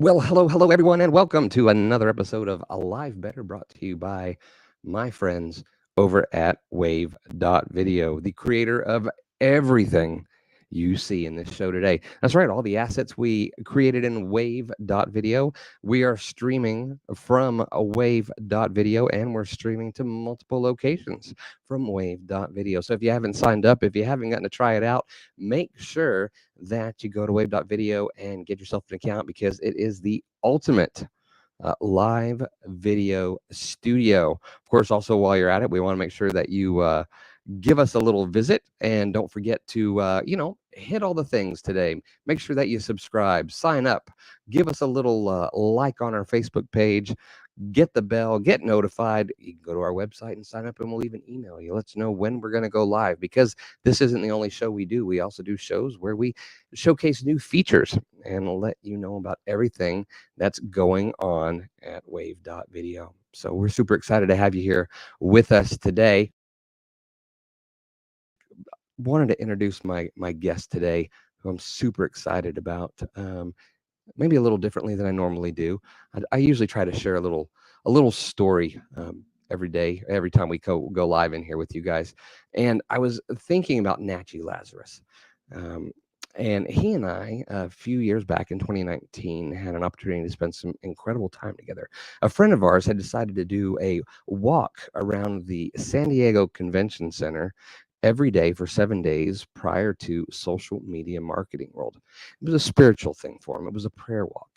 Well, hello, everyone, and welcome to another episode of A Live Better, brought to you by my friends over at Wave.video, the creator of everything you see in this show today. That's right, all the assets we created in Wave.video. We are streaming from a Wave.video, and we're streaming to multiple locations from Wave.video. So if you haven't signed up, if you haven't gotten to try it out, make sure that you go to Wave.video and get yourself an account, because it is the ultimate live video studio. Of course, also while you're at it, we want to make sure that you give us a little visit, and don't forget to hit all the things today. Make sure that you subscribe, sign up, give us a little like on our Facebook page, get the bell, get notified. You can go to our website and sign up, and we'll even email you. Let us know when we're going to go live, because this isn't the only show we do. We also do shows where we showcase new features and let you know about everything that's going on at Wave.video. So we're super excited to have you here with us today. Wanted to introduce my guest today, who I'm super excited about. Maybe a little differently than I normally do. I usually try to share a little story every day, every time we go live in here with you guys. And I was thinking about Natchi Lazarus. And he and I, a few years back in 2019, had an opportunity to spend some incredible time together. A friend of ours had decided to do a walk around the San Diego Convention Center every day for 7 days prior to Social Media Marketing World. It was a spiritual thing for him. It was a prayer walk.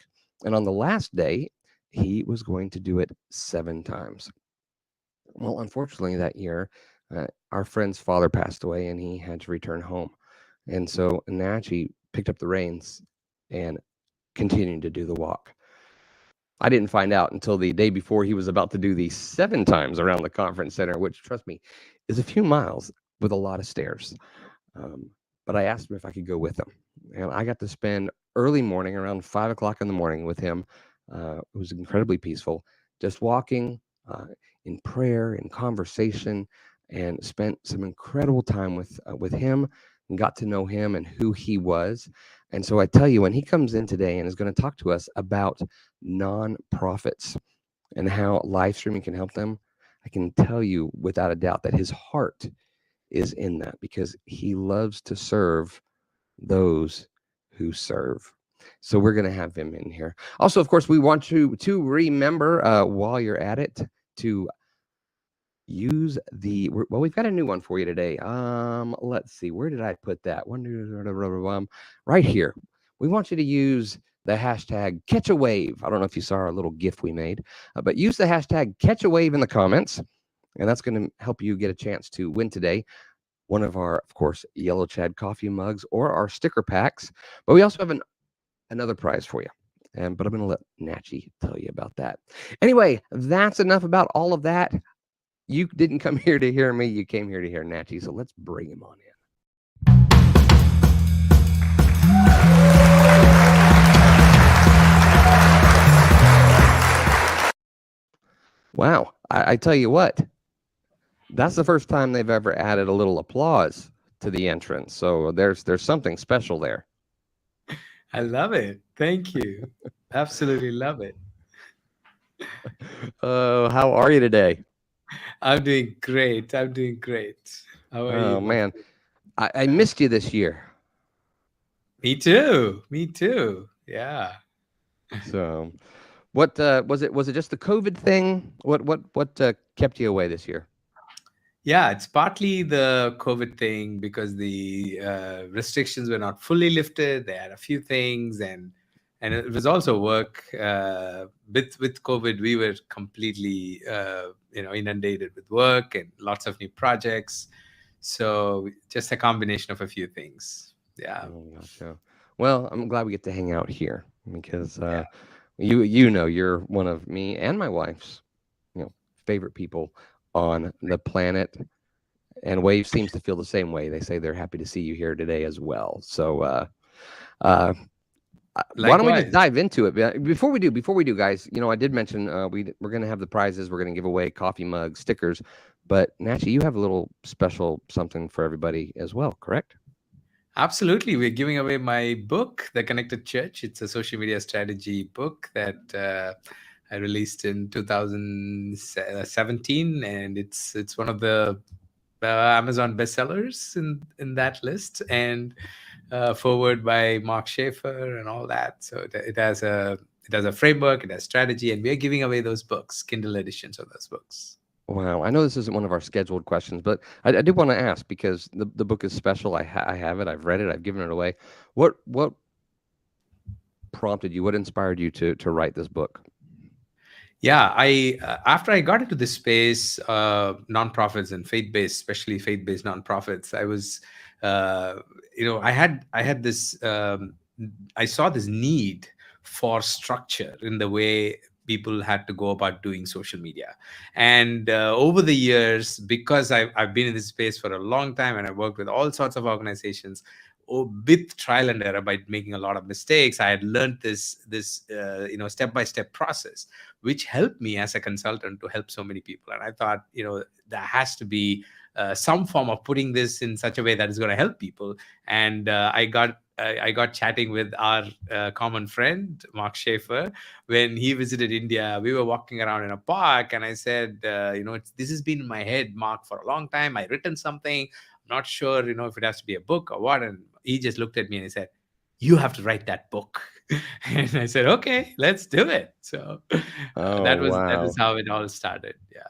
And on the last day, he was going to do it 7 times. Well, unfortunately, that year, our friend's father passed away, and he had to return home. And so Natchi picked up the reins and continued to do the walk. I didn't find out until the day before he was about to do the 7 times around the conference center, which, trust me, is a few miles with a lot of stairs. But I asked him if I could go with him. And I got to spend early morning, around 5 o'clock in the morning, with him. It was incredibly peaceful, just walking in prayer, in conversation, and spent some incredible time with him, and got to know him and who he was. And so I tell you, when he comes in today and is going to talk to us about nonprofits and how live streaming can help them, I can tell you without a doubt that his heart is in that, because he loves to serve those who serve. So we're going to have him in here. Also, of course, we want to remember, while you're at it, to use we've got a new one for you today. Let's see, where did I put that one? Right here. We want you to use the hashtag catch a wave. I don't know if you saw our little GIF we made, but use the hashtag catch a wave in the comments, and that's going to help you get a chance to win today one of our, of course, Yellow Chad coffee mugs or our sticker packs. But we also have another prize for you. But I'm going to let Natchi tell you about that. Anyway, that's enough about all of that. You didn't come here to hear me. You came here to hear Natchi. So let's bring him on in. Wow. I tell you what, that's the first time they've ever added a little applause to the entrance. So there's something special there. I love it. Thank you. Absolutely love it. How are you today? I'm doing great. I'm doing great. How are you? Oh, man. I missed you this year. Me too. Me too. Yeah. So what was it? Was it just the COVID thing? What kept you away this year? Yeah, it's partly the COVID thing, because the restrictions were not fully lifted. They had a few things, and it was also work. With COVID, we were completely inundated with work and lots of new projects. So just a combination of a few things. Yeah. Oh, gotcha. Well, I'm glad we get to hang out here, because you're one of me and my wife's favorite people on the planet, and Wave seems to feel the same way. They say they're happy to see you here today as well. So why don't we just dive into it? Before we do, guys, I did mention we're going to have the prizes. We're going to give away coffee mugs, stickers, but Natchi, you have a little special something for everybody as well, correct? Absolutely. We're giving away my book, The Connected Church. It's a social media strategy book that I released in 2017, and it's one of the Amazon bestsellers in that list, and forward by Mark Schaefer and all that. So it has a framework, it has strategy, and we are giving away those books, Kindle editions of those books. Wow, I know this isn't one of our scheduled questions, but I do want to ask because the book is special. I have it. I've read it. I've given it away. What prompted you? What inspired you to write this book? Yeah, I after I got into this space, nonprofits and faith-based, especially faith-based nonprofits, I was, I had this, I saw this need for structure in the way people had to go about doing social media. And over the years, because I've been in this space for a long time and I've worked with all sorts of organizations, with trial and error, by making a lot of mistakes, I had learned this step-by-step process, which helped me as a consultant to help so many people. And I thought, there has to be some form of putting this in such a way that is going to help people. And I got chatting with our common friend Mark Schaefer when he visited India. We were walking around in a park, and I said, this has been in my head, Mark, for a long time. I written something. I'm not sure, if it has to be a book or what. And he just looked at me and he said, "You have to write that book." And I said, "Okay, let's do it." So Oh, that wow. is how it all started. Yeah.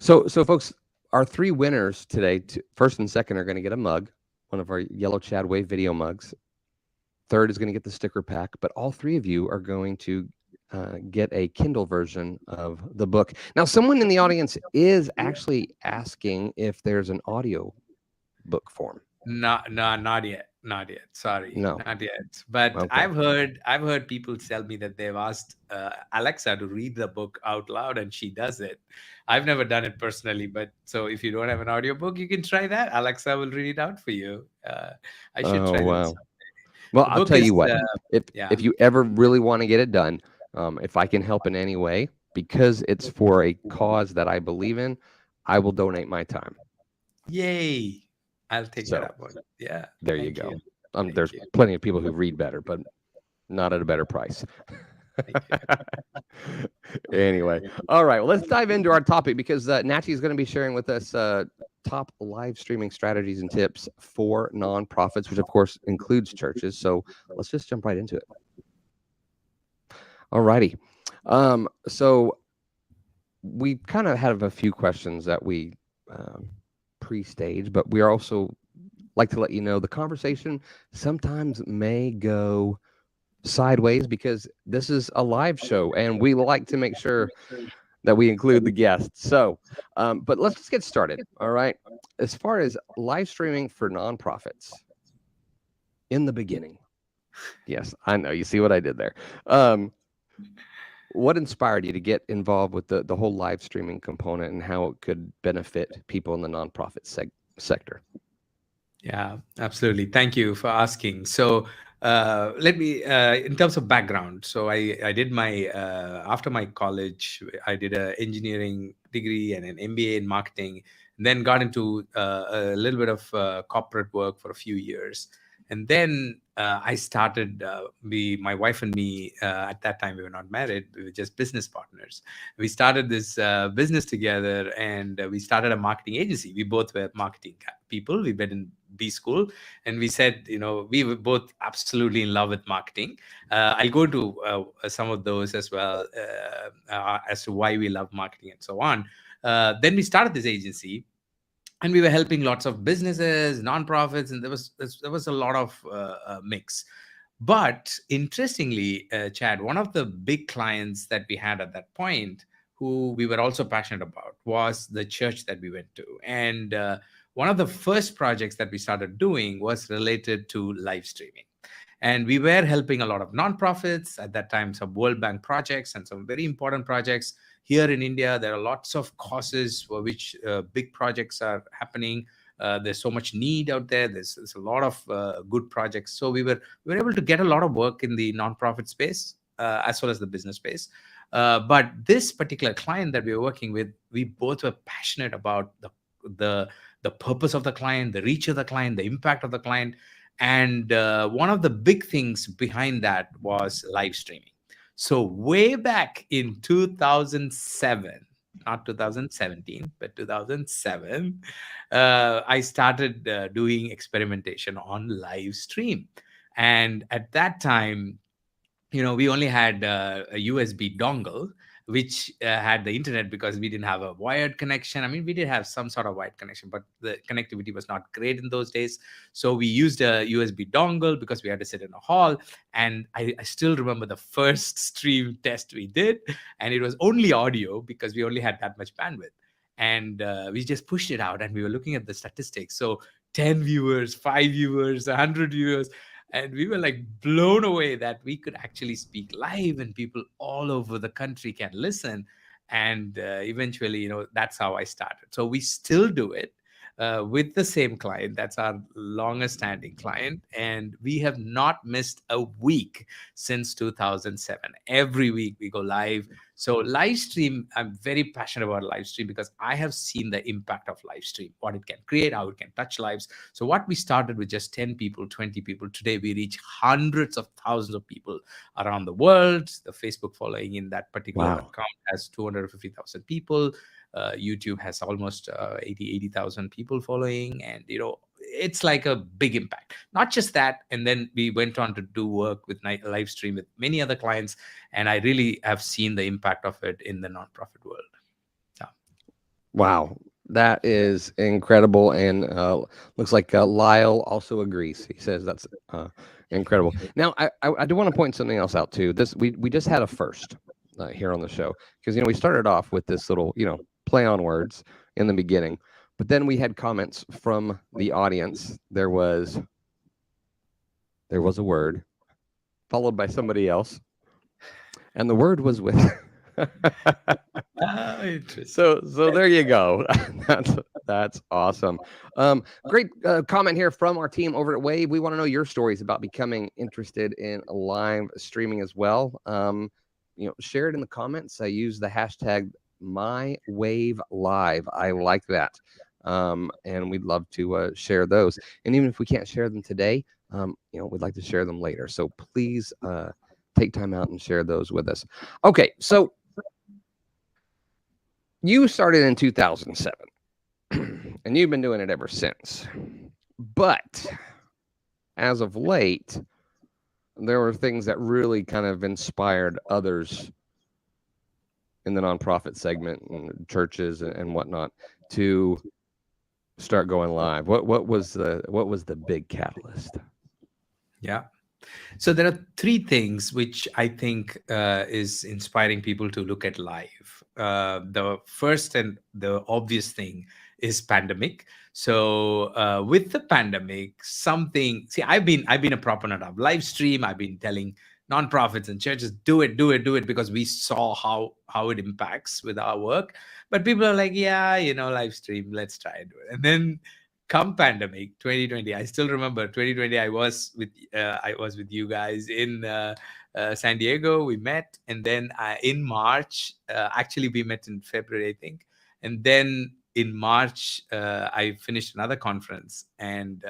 So folks, our three winners today, first and second, are going to get a mug, one of our yellow Chad Wave.video mugs. Third is going to get the sticker pack, but all three of you are going to get a Kindle version of the book. Now, someone in the audience is actually asking if there's an audio book form. No, not yet. Not yet. Sorry, No. not yet. But Okay. I've heard people tell me that they've asked Alexa to read the book out loud, and she does it. I've never done it personally, but so if you don't have an audiobook, you can try that. Alexa will read it out for you. I should Oh, try that wow. someday. Well, The I'll book tell is you what, yeah. if you ever really want to get it done, if I can help in any way, because it's for a cause that I believe in, I will donate my time. Yay! I'll take that So up on. Yeah. there you Thank go. you. Thank There's you. plenty of people who read better, but not at a better price. Thank you. Anyway, all right. Well, let's dive into our topic because Natchi is going to be sharing with us top live streaming strategies and tips for nonprofits, which of course includes churches. So let's just jump right into it. All righty. So we kind of have a few questions that we pre-stage, but we are also like to let you know the conversation sometimes may go sideways because this is a live show and we like to make sure that we include the guests. So, but let's just get started. All right. As far as live streaming for nonprofits in the beginning. Yes, I know. You see what I did there. What inspired you to get involved with the whole live streaming component and how it could benefit people in the nonprofit sector? Yeah, absolutely. Thank you for asking. So, let me, in terms of background. So, I did my after my college, I did an engineering degree and an MBA in marketing. Then got into a little bit of corporate work for a few years, and then I started. My wife and me, at that time we were not married; we were just business partners. We started this business together, and we started a marketing agency. We both were marketing people. We met in B school, and we said, we were both absolutely in love with marketing. I'll go to some of those as well, as to why we love marketing and so on. Then we started this agency, and we were helping lots of businesses, nonprofits, and there was a lot of mix. But interestingly, Chad, one of the big clients that we had at that point, who we were also passionate about, was the church that we went to. And one of the first projects that we started doing was related to live streaming. And we were helping a lot of nonprofits at that time, some World Bank projects and some very important projects. Here in India, there are lots of causes for which big projects are happening. There's so much need out there. There's a lot of good projects. So we were able to get a lot of work in the nonprofit space, as well as the business space. But this particular client that we were working with, we both were passionate about the purpose of the client, the reach of the client, the impact of the client. And one of the big things behind that was live streaming. So way back in 2007, not 2017, but 2007, I started doing experimentation on live stream. And at that time, we only had a USB dongle, which had the internet because we didn't have a wired connection. I mean, we did have some sort of wired connection, but the connectivity was not great in those days. So we used a USB dongle because we had to sit in a hall. And I still remember the first stream test we did, and it was only audio because we only had that much bandwidth. And we just pushed it out, and we were looking at the statistics. So 10 viewers, 5 viewers, 100 viewers, and we were like blown away that we could actually speak live and people all over the country can listen. And eventually, that's how I started. So we still do it with the same client. That's our longest standing client, and we have not missed a week since 2007. Every week we go live. So live stream, I'm very passionate about live stream because I have seen the impact of live stream, what it can create, how it can touch lives. So what we started with just 10 people, 20 people, today we reach hundreds of thousands of people around the world. The Facebook following in that particular Wow. account has 250,000 people. YouTube has almost 80,000 people following, and it's like a big impact. Not just that, and then we went on to do work with live stream with many other clients, and I really have seen the impact of it in the nonprofit world. Yeah. Wow, that is incredible, and looks like Lyle also agrees. He says that's incredible. Now, I do want to point something else out too. This we just had a first here on the show because we started off with this little play on words in the beginning, but then we had comments from the audience. There was a word followed by somebody else, and the word was with. So there you go. That's awesome. Great comment here from our team over at Wave. We want to know your stories about becoming interested in live streaming as well. Share it in the comments. I use the hashtag #MyWaveLive. I like that. And we'd love to share those. And even if we can't share them today, we'd like to share them later. So please take time out and share those with us. Okay, so you started in 2007, and you've been doing it ever since. But as of late, there were things that really kind of inspired others in the nonprofit segment and churches and whatnot to start going live. What was the big catalyst? Yeah. So there are three things which I think is inspiring people to look at live. The first and the obvious thing is pandemic. So with the pandemic, I've been a proponent of live stream. I've been telling nonprofits and churches, do it, because we saw how it impacts with our work. But people are like, yeah, live stream, let's try it. And then come pandemic 2020, I still remember 2020, I was with you guys in San Diego. We met, and then in March, actually we met in February, I think. And then in March, I finished another conference, and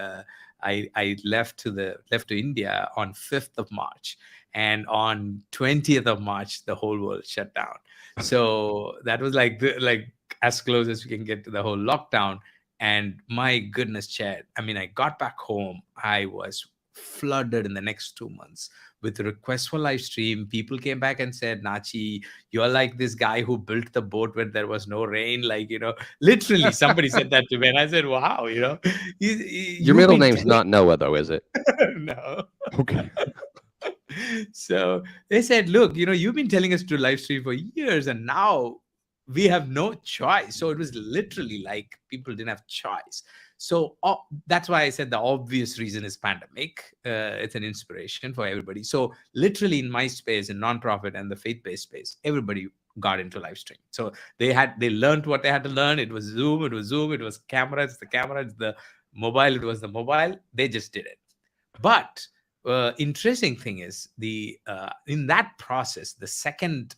I left to India on 5th of March, and on 20th of March the whole world shut down. So that was like as close as we can get to the whole lockdown. And my goodness, Chad, I mean, I got back home, I was flooded in the next 2 months with requests for live stream. People came back and said, Natchi, you're like this guy who built the boat when there was no rain. Like, literally somebody said that to me. And I said, wow, your middle name's not Noah, though, is it? No. Okay. So they said, look, you've been telling us to live stream for years, and now we have no choice. So it was literally like people didn't have choice. So that's why I said the obvious reason is pandemic. It's an inspiration for everybody. So literally in my space, in nonprofit and the faith-based space, everybody got into live stream. So they learned what they had to learn. It was Zoom, it was camera, it's the camera, it's the mobile, it was the mobile. They just did it. But interesting thing is in that process, the second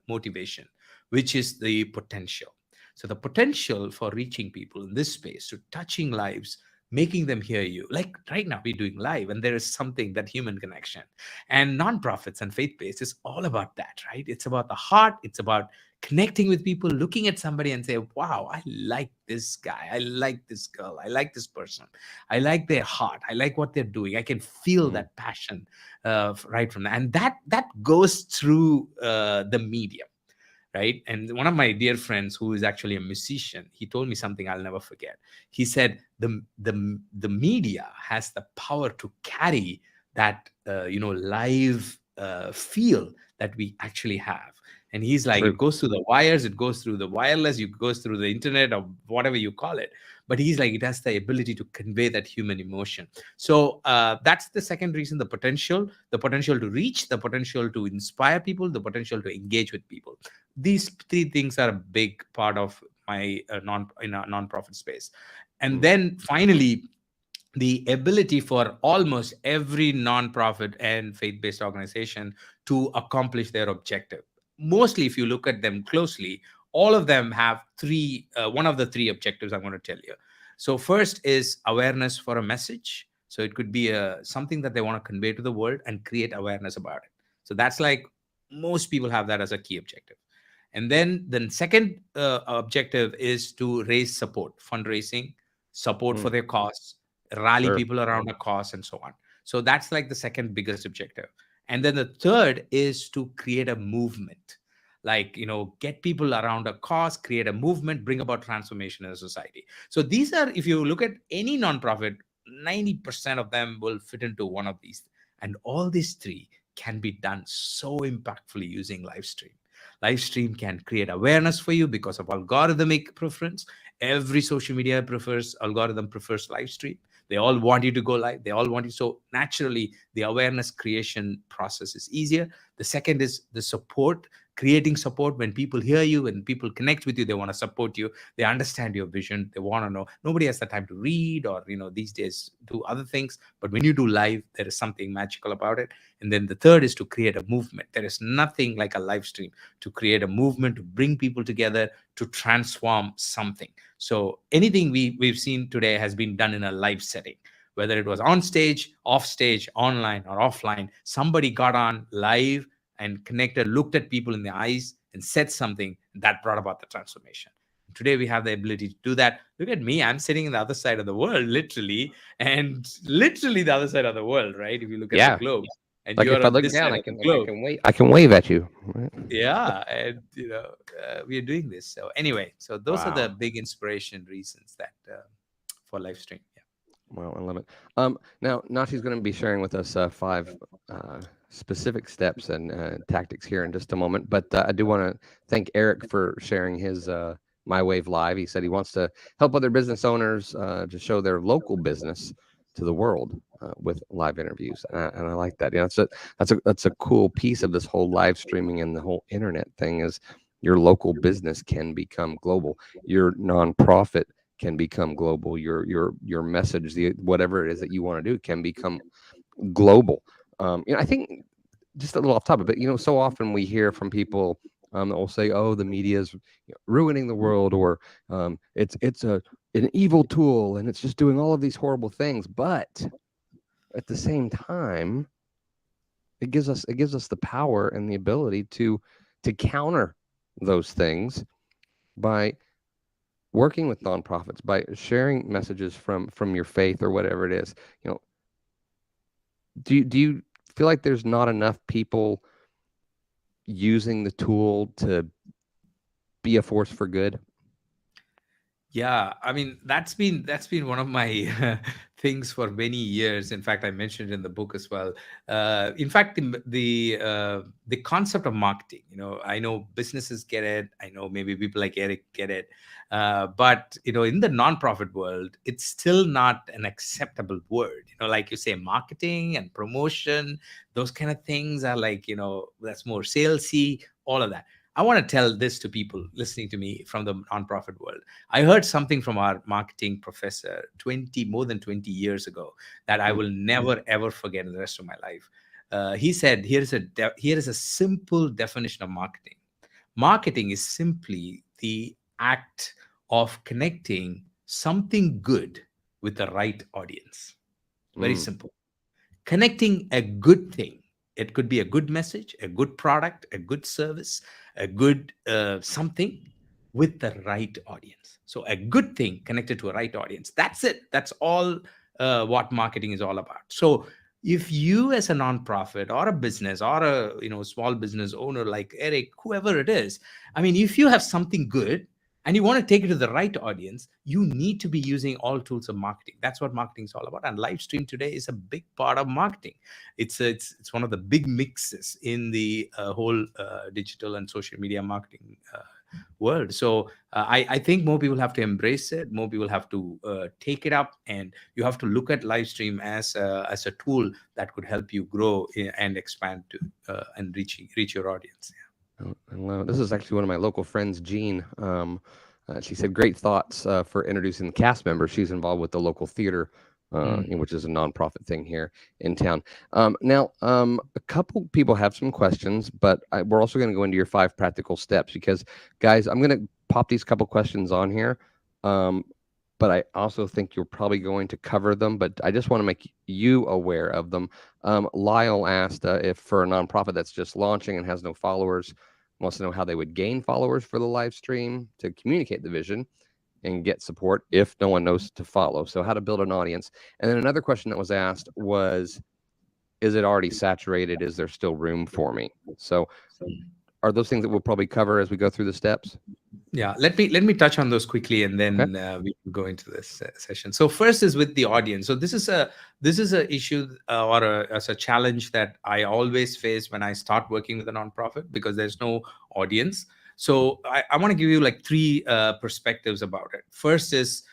motivation, which is the potential. So the potential for reaching people in this space, to touching lives, making them hear you. Like right now, we're doing live, and there is something, that human connection. And nonprofits and faith-based is all about that, right? It's about the heart. It's about connecting with people, looking at somebody and say, wow, I like this guy. I like this girl. I like this person. I like their heart. I like what they're doing. I can feel Mm. that passion right from that. And that goes through the medium, right? And one of my dear friends, who is actually a musician, he told me something I'll never forget. He said the media has the power to carry that live feel that we actually have. And he's like, True. it goes through the wires, it goes through the wireless, it goes through the internet, or whatever you call it. But he's like, it has the ability to convey that human emotion. So that's the second reason: the potential to reach, the potential to inspire people, the potential to engage with people. These three things are a big part of my non-profit space. And Mm. then finally, the ability for almost every nonprofit and faith-based organization to accomplish their objective. Mostly, if you look at them closely, all of them have one of the three objectives I'm going to tell you. So first is awareness for a message. So it could be something that they want to convey to the world and create awareness about it. So that's like, most people have that as a key objective. And then the second objective is to raise support, fundraising, support for Mm. their cause, rally Sure. people around a cause, and so on. So that's like the second biggest objective. And then the third is to create a movement, like, get people around a cause, create a movement, bring about transformation in a society. So these are, if you look at any nonprofit, 90% of them will fit into one of these. And all these three can be done so impactfully using live stream. Live stream can create awareness for you because of algorithmic preference. Every social media algorithm prefers live stream. They all want you to go live. They all want you. So naturally, the awareness creation process is easier. The second is the support, creating support. When people hear you, when people connect with you, they want to support you. They understand your vision. They want to know. Nobody has the time to read or, these days do other things. But when you do live, there is something magical about it. And then the third is to create a movement. There is nothing like a live stream to create a movement, to bring people together, to transform something. So anything we've seen today has been done in a live setting, whether it was on stage, off stage, online or offline. Somebody got on live and connected, looked at people in the eyes and said something that brought about the transformation. Today we have the ability to do that. Look at me, I'm sitting in the other side of the world, literally, and literally the other side of the world, right? If you look at the Yeah. globe, and Like you're if I on look this down, side I of the can globe. wave at you. Right? Yeah, and we are doing this. So anyway, so those are the Wow. big inspiration reasons that for live stream. Yeah. Wow, I love it. Now Nachi's going to be sharing with us five specific steps and tactics here in just a moment. But I do want to thank Eric for sharing his My Wave Live. He said he wants to help other business owners to show their local business to the world with live interviews, and I like that. That's a cool piece of this whole live streaming and the whole internet thing is your local business can become global. Your nonprofit can become global. Your message, whatever it is that you want to do, can become global. I think just a little off topic, but so often we hear from people that will say, "Oh, the media is ruining the world," or it's an evil tool and it's just doing all of these horrible things. But at the same time, it gives us the power and the ability to counter those things by working with nonprofits, by sharing messages from your faith or whatever it is. Do you feel like there's not enough people using the tool to be a force for good? Yeah, I mean, that's been one of my things for many years. In fact, I mentioned in the book as well. In fact, the concept of marketing. I know businesses get it. I know maybe people like Eric get it. But in the nonprofit world, it's still not an acceptable word. Like you say, marketing and promotion, those kind of things are like, that's more salesy. All of that. I want to tell this to people listening to me from the nonprofit world. I heard something from our marketing professor more than 20 years ago that I Mm. will never ever forget in the rest of my life. He said, here is a simple definition of marketing. Marketing is simply the act of connecting something good with the right audience. Very Mm. simple. Connecting a good thing. It could be a good message, a good product, a good service, a good something with the right audience. So a good thing connected to a right audience. That's it. That's all what marketing is all about. So if you as a nonprofit or a business or a small business owner like Eric, whoever it is, I mean, if you have something good and you want to take it to the right audience, you need to be using all tools of marketing. That's what marketing is all about. And live stream today is a big part of marketing. It's one of the big mixes in the whole digital and social media marketing world. So I think more people have to embrace it. More people have to take it up, and you have to look at live stream as a tool that could help you grow and expand to and reach your audience. Hello. This is actually one of my local friends, Jean. She said great thoughts for introducing the cast members. She's involved with the local theater, which is a nonprofit thing here in town. Now, a couple people have some questions, but we're also going to go into your 5 practical steps because, guys, I'm going to pop these couple questions on here. But I also think you're probably going to cover them, but I just want to make you aware of them. Lyle asked if for a nonprofit that's just launching and has no followers, wants to know how they would gain followers for the live stream to communicate the vision and get support if no one knows to follow. So how to build an audience. And then another question that was asked was, is it already saturated? Is there still room for me? So are those things that we'll probably cover as we go through the steps? Yeah, let me touch on those quickly, and then we can go into this session. So first is with the audience. So this is a issue as a challenge that I always face when I start working with a nonprofit, because there's no audience. So I want to give you like 3 perspectives about it. First is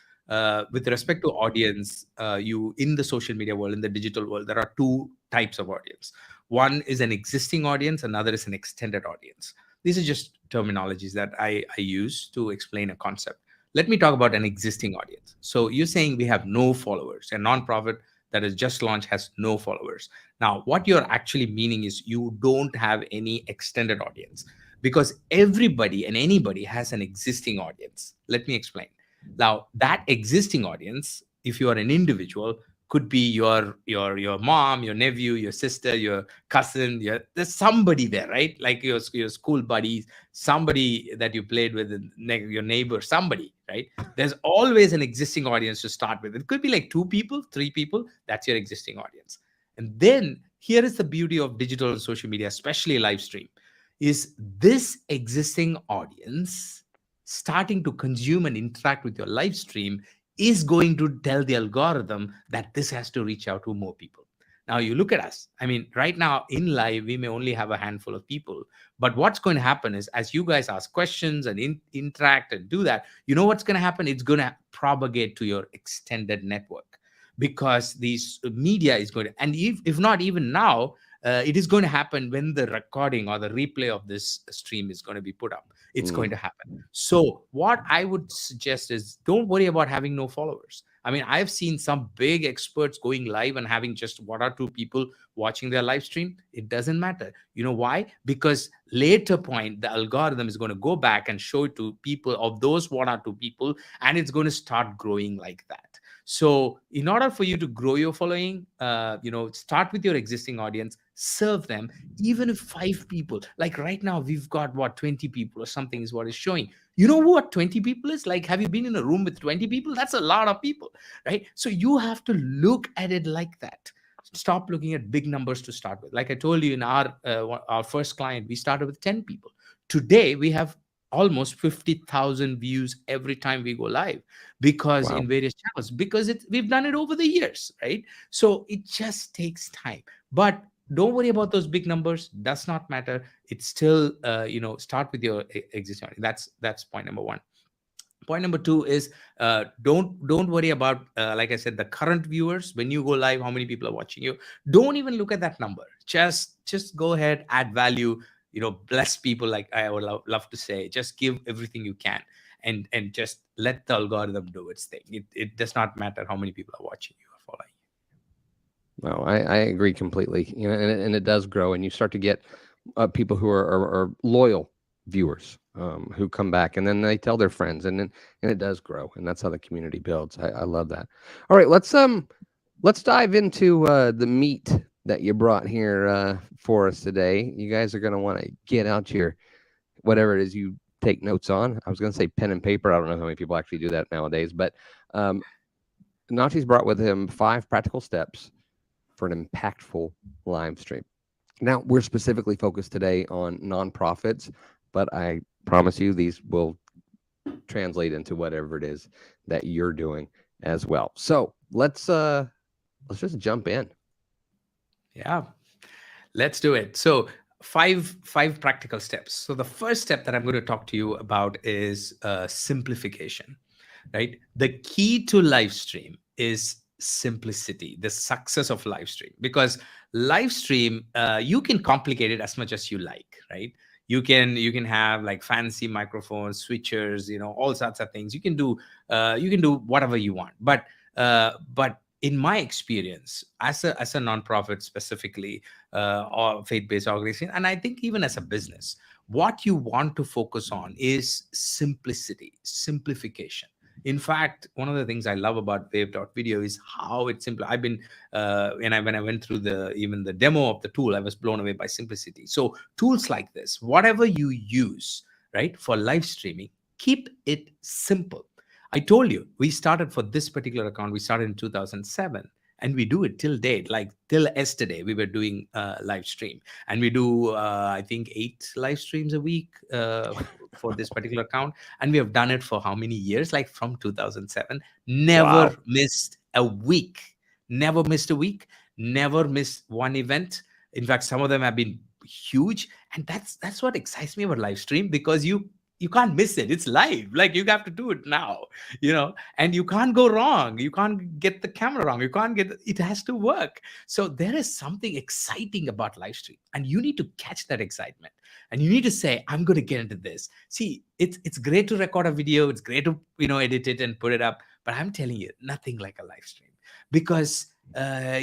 with respect to audience. You in the social media world, in the digital world, there are 2 types of audience. One is an existing audience, another is an extended audience. These are just terminologies that I use to explain a concept. Let me talk about an existing audience. So you're saying we have no followers. A nonprofit that is just launched has no followers. Now, what you're actually meaning is you don't have any extended audience, because everybody and anybody has an existing audience. Let me explain. Now, that existing audience, if you are an individual, could be your mom, your nephew, your sister, your cousin. There's somebody there, right? Like your school buddies, somebody that you played with, your neighbor, somebody, right? There's always an existing audience to start with. It could be like 2 people, 3 people. That's your existing audience. And then here is the beauty of digital and social media, especially live stream, is this existing audience starting to consume and interact with your live stream is going to tell the algorithm that this has to reach out to more people. Now you look at us. I mean, right now in live, we may only have a handful of people, but what's going to happen is as you guys ask questions and interact and do that, you know what's going to happen? It's going to propagate to your extended network, because these media is going to, and if not even now, it is going to happen when the recording or the replay of this stream is going to be put up. It's going to happen. So what I would suggest is don't worry about having no followers. I mean, I've seen some big experts going live and having just 1 or 2 people watching their live stream. It doesn't matter. You know why? Because later point, the algorithm is going to go back and show it to people of those 1 or 2 people, and it's going to start growing like that. So in order for you to grow your following, start with your existing audience, serve them. Even if 5 people, like right now, we've got 20 people or something is what is showing. You know what 20 people is? Like, have you been in a room with 20 people? That's a lot of people, right? So you have to look at it like that. Stop looking at big numbers to start with. Like I told you, in our first client, we started with 10 people. Today, we have almost 50,000 views every time we go live, because in various channels, because we've done it over the years, right? So it just takes time. But don't worry about those big numbers. Does not matter. It's still start with your existing audience. That's point number 1. Point number 2 is don't worry about like I said, the current viewers. When you go live, how many people are watching you? Don't even look at that number. Just go ahead, add value, bless people, like I would love to say. Just give everything you can, and just let the algorithm do its thing. It does not matter how many people are watching you or following you. No, I agree completely. And it does grow, and you start to get people who are loyal viewers who come back, and then they tell their friends, and it does grow, and that's how the community builds. I love that. All right, let's dive into the meat that you brought here for us today. You guys are going to want to get out your whatever it is you take notes on. I was going to say pen and paper. I don't know how many people actually do that nowadays, but Natchi's brought with him 5 practical steps for an impactful live stream. Now, we're specifically focused today on nonprofits, but I promise you these will translate into whatever it is that you're doing as well. So let's just jump in. Yeah, let's do it. So five practical steps. So the first step that I'm going to talk to you about is simplification, right? The key to live stream is simplicity, the success of live stream, because live stream, you can complicate it as much as you like, right? You can have like fancy microphones, switchers, all sorts of things. You can do whatever you want, but in my experience as a nonprofit specifically, or faith-based organization, and I think even as a business, what you want to focus on is simplicity, simplification. In fact, one of the things I love about Wave.video is how it's simple. I've been when I went through even the demo of the tool, I was blown away by simplicity. So tools like this, whatever you use, right, for live streaming, keep it simple. I told you, we started for this particular account. We started in 2007, and we do it till date. Like till yesterday, we were doing live stream, and we do I think 8 live streams a week for this particular account, and we have done it for how many years? Like from 2007, never Wow. missed a week, never missed a week, never missed one event. In fact, some of them have been huge, and that's what excites me about live stream, because you can't miss it. It's live. Like you have to do it now, and you can't go wrong. You can't get the camera wrong. You can't it has to work. So there is something exciting about live stream, and you need to catch that excitement, and you need to say, I'm going to get into this. See, it's great to record a video. It's great to, edit it and put it up. But I'm telling you, nothing like a live stream, because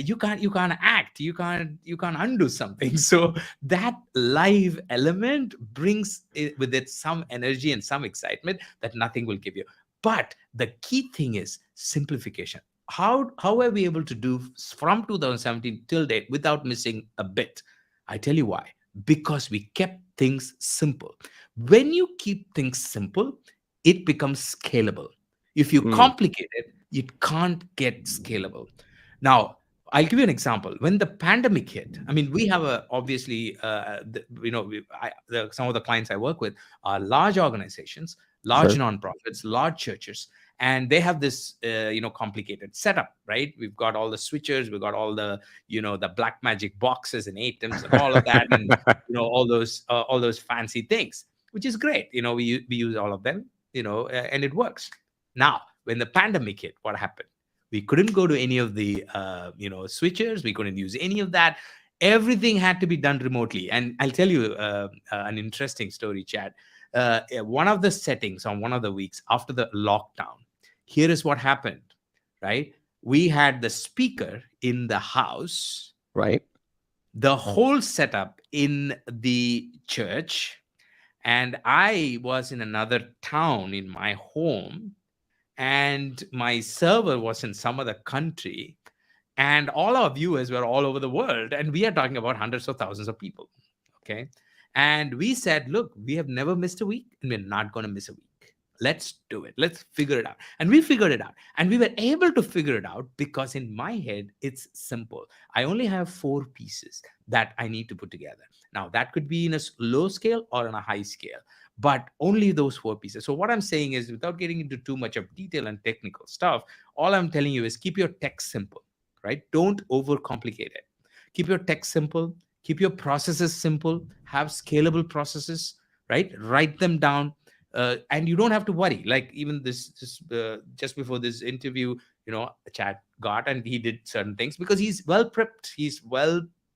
you can't act, you can't undo something. So that live element brings with it some energy and some excitement that nothing will give you. But the key thing is simplification. How are we able to do from 2017 till date without missing a bit? I tell you why. Because we kept things simple. When you keep things simple, it becomes scalable. If you complicate it, it can't get scalable. Now, I'll give you an example. When the pandemic hit, I mean, we have obviously, some of the clients I work with are large organizations, large Sure. nonprofits, large churches, and they have this, complicated setup, right? We've got all the switchers, we've got all the, the black magic boxes and atoms and all of that, and all those fancy things, which is great. We use all of them, and it works. Now, when the pandemic hit, what happened? We couldn't go to any of the switchers. We couldn't use any of that. Everything had to be done remotely. And I'll tell you an interesting story, Chad. One of the settings on one of the weeks after the lockdown, here is what happened, right? We had the speaker in the house, Right. the whole setup in the church, and I was in another town in my home, and my server was in some other country, and all our viewers were all over the world, and we are talking about hundreds of thousands of people. Okay. And we said, look, we have never missed a week, and we're not going to miss a week. Let's do it. Let's figure it out. And we figured it out, and we were able to figure it out because in my head it's simple. I only have 4 pieces that I need to put together. Now that could be in a low scale or on a high scale, but only those 4 pieces. So what I'm saying is, without getting into too much of detail and technical stuff, all I'm telling you is keep your tech simple, right? Don't overcomplicate it. Keep your tech simple, keep your processes simple, have scalable processes, right? Write them down. And you don't have to worry. Like even this just before this interview, Chad got, and he did certain things because he's well prepped.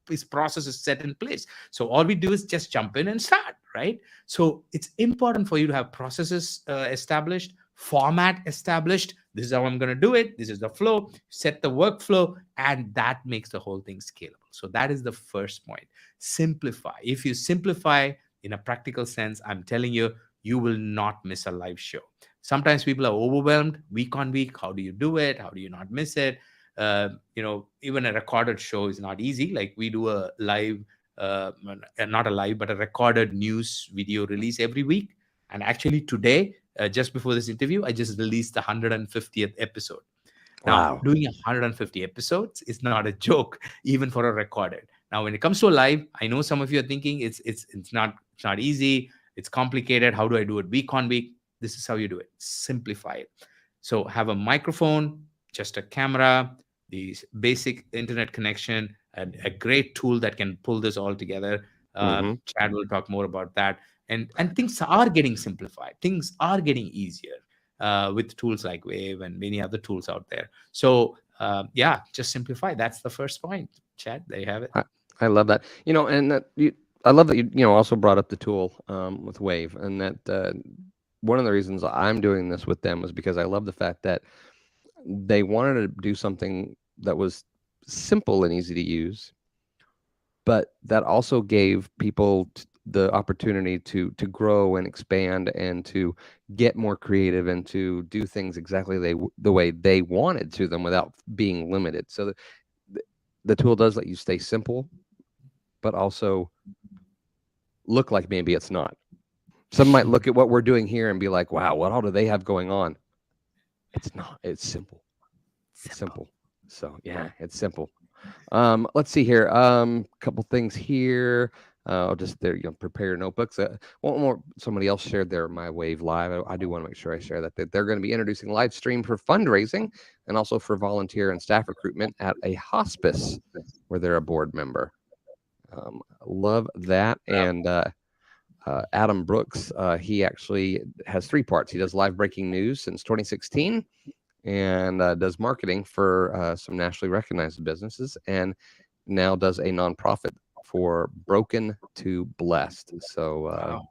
His process is set in place. So all we do is just jump in and start, right? So it's important for you to have processes established, format established. This is how I'm going to do it. This is the flow, set the workflow, and that makes the whole thing scalable. So that is the first point. Simplify. If you simplify, in a practical sense, I'm telling you, you will not miss a live show. Sometimes people are overwhelmed week on week. How do you do it? How do you not miss it? Even a recorded show is not easy. Like we do a live, not a live, but a recorded news video release every week. And actually today, just before this interview, I just released the 150th episode. Now, Wow. doing 150 episodes is not a joke, even for a recorded. Now, when it comes to a live, I know some of you are thinking it's not easy, it's complicated. How do I do it week on week? This is how you do it. Simplify it. So have a microphone, just a camera, the basic internet connection, and a great tool that can pull this all together. Mm-hmm. Chad will talk more about that. And things are getting simplified. Things are getting easier with tools like Wave and many other tools out there. So yeah, just simplify. That's the first point. Chad, there you have it. I love that. And I love that you also brought up the tool with Wave, and that one of the reasons I'm doing this with them was because I love the fact that they wanted to do something that was simple and easy to use, but that also gave people the opportunity to grow and expand and to get more creative and to do things exactly the way they wanted to them without being limited. So the tool does let you stay simple, but also look like maybe it's not. Some might look at what we're doing here and be like, wow, what all do they have going on? It's not. It's simple. It's simple. So yeah, it's simple. Let's see here. Couple things here. I'll just there. Prepare your notebooks. One more. Somebody else shared their My Wave Live. I do want to make sure I share that. They're going to be introducing live stream for fundraising and also for volunteer and staff recruitment at a hospice where they're a board member. Love that. And Adam Brooks, he actually has 3 parts. He does live breaking news since 2016 and does marketing for some nationally recognized businesses, and now does a nonprofit for Broken to Blessed. So Wow.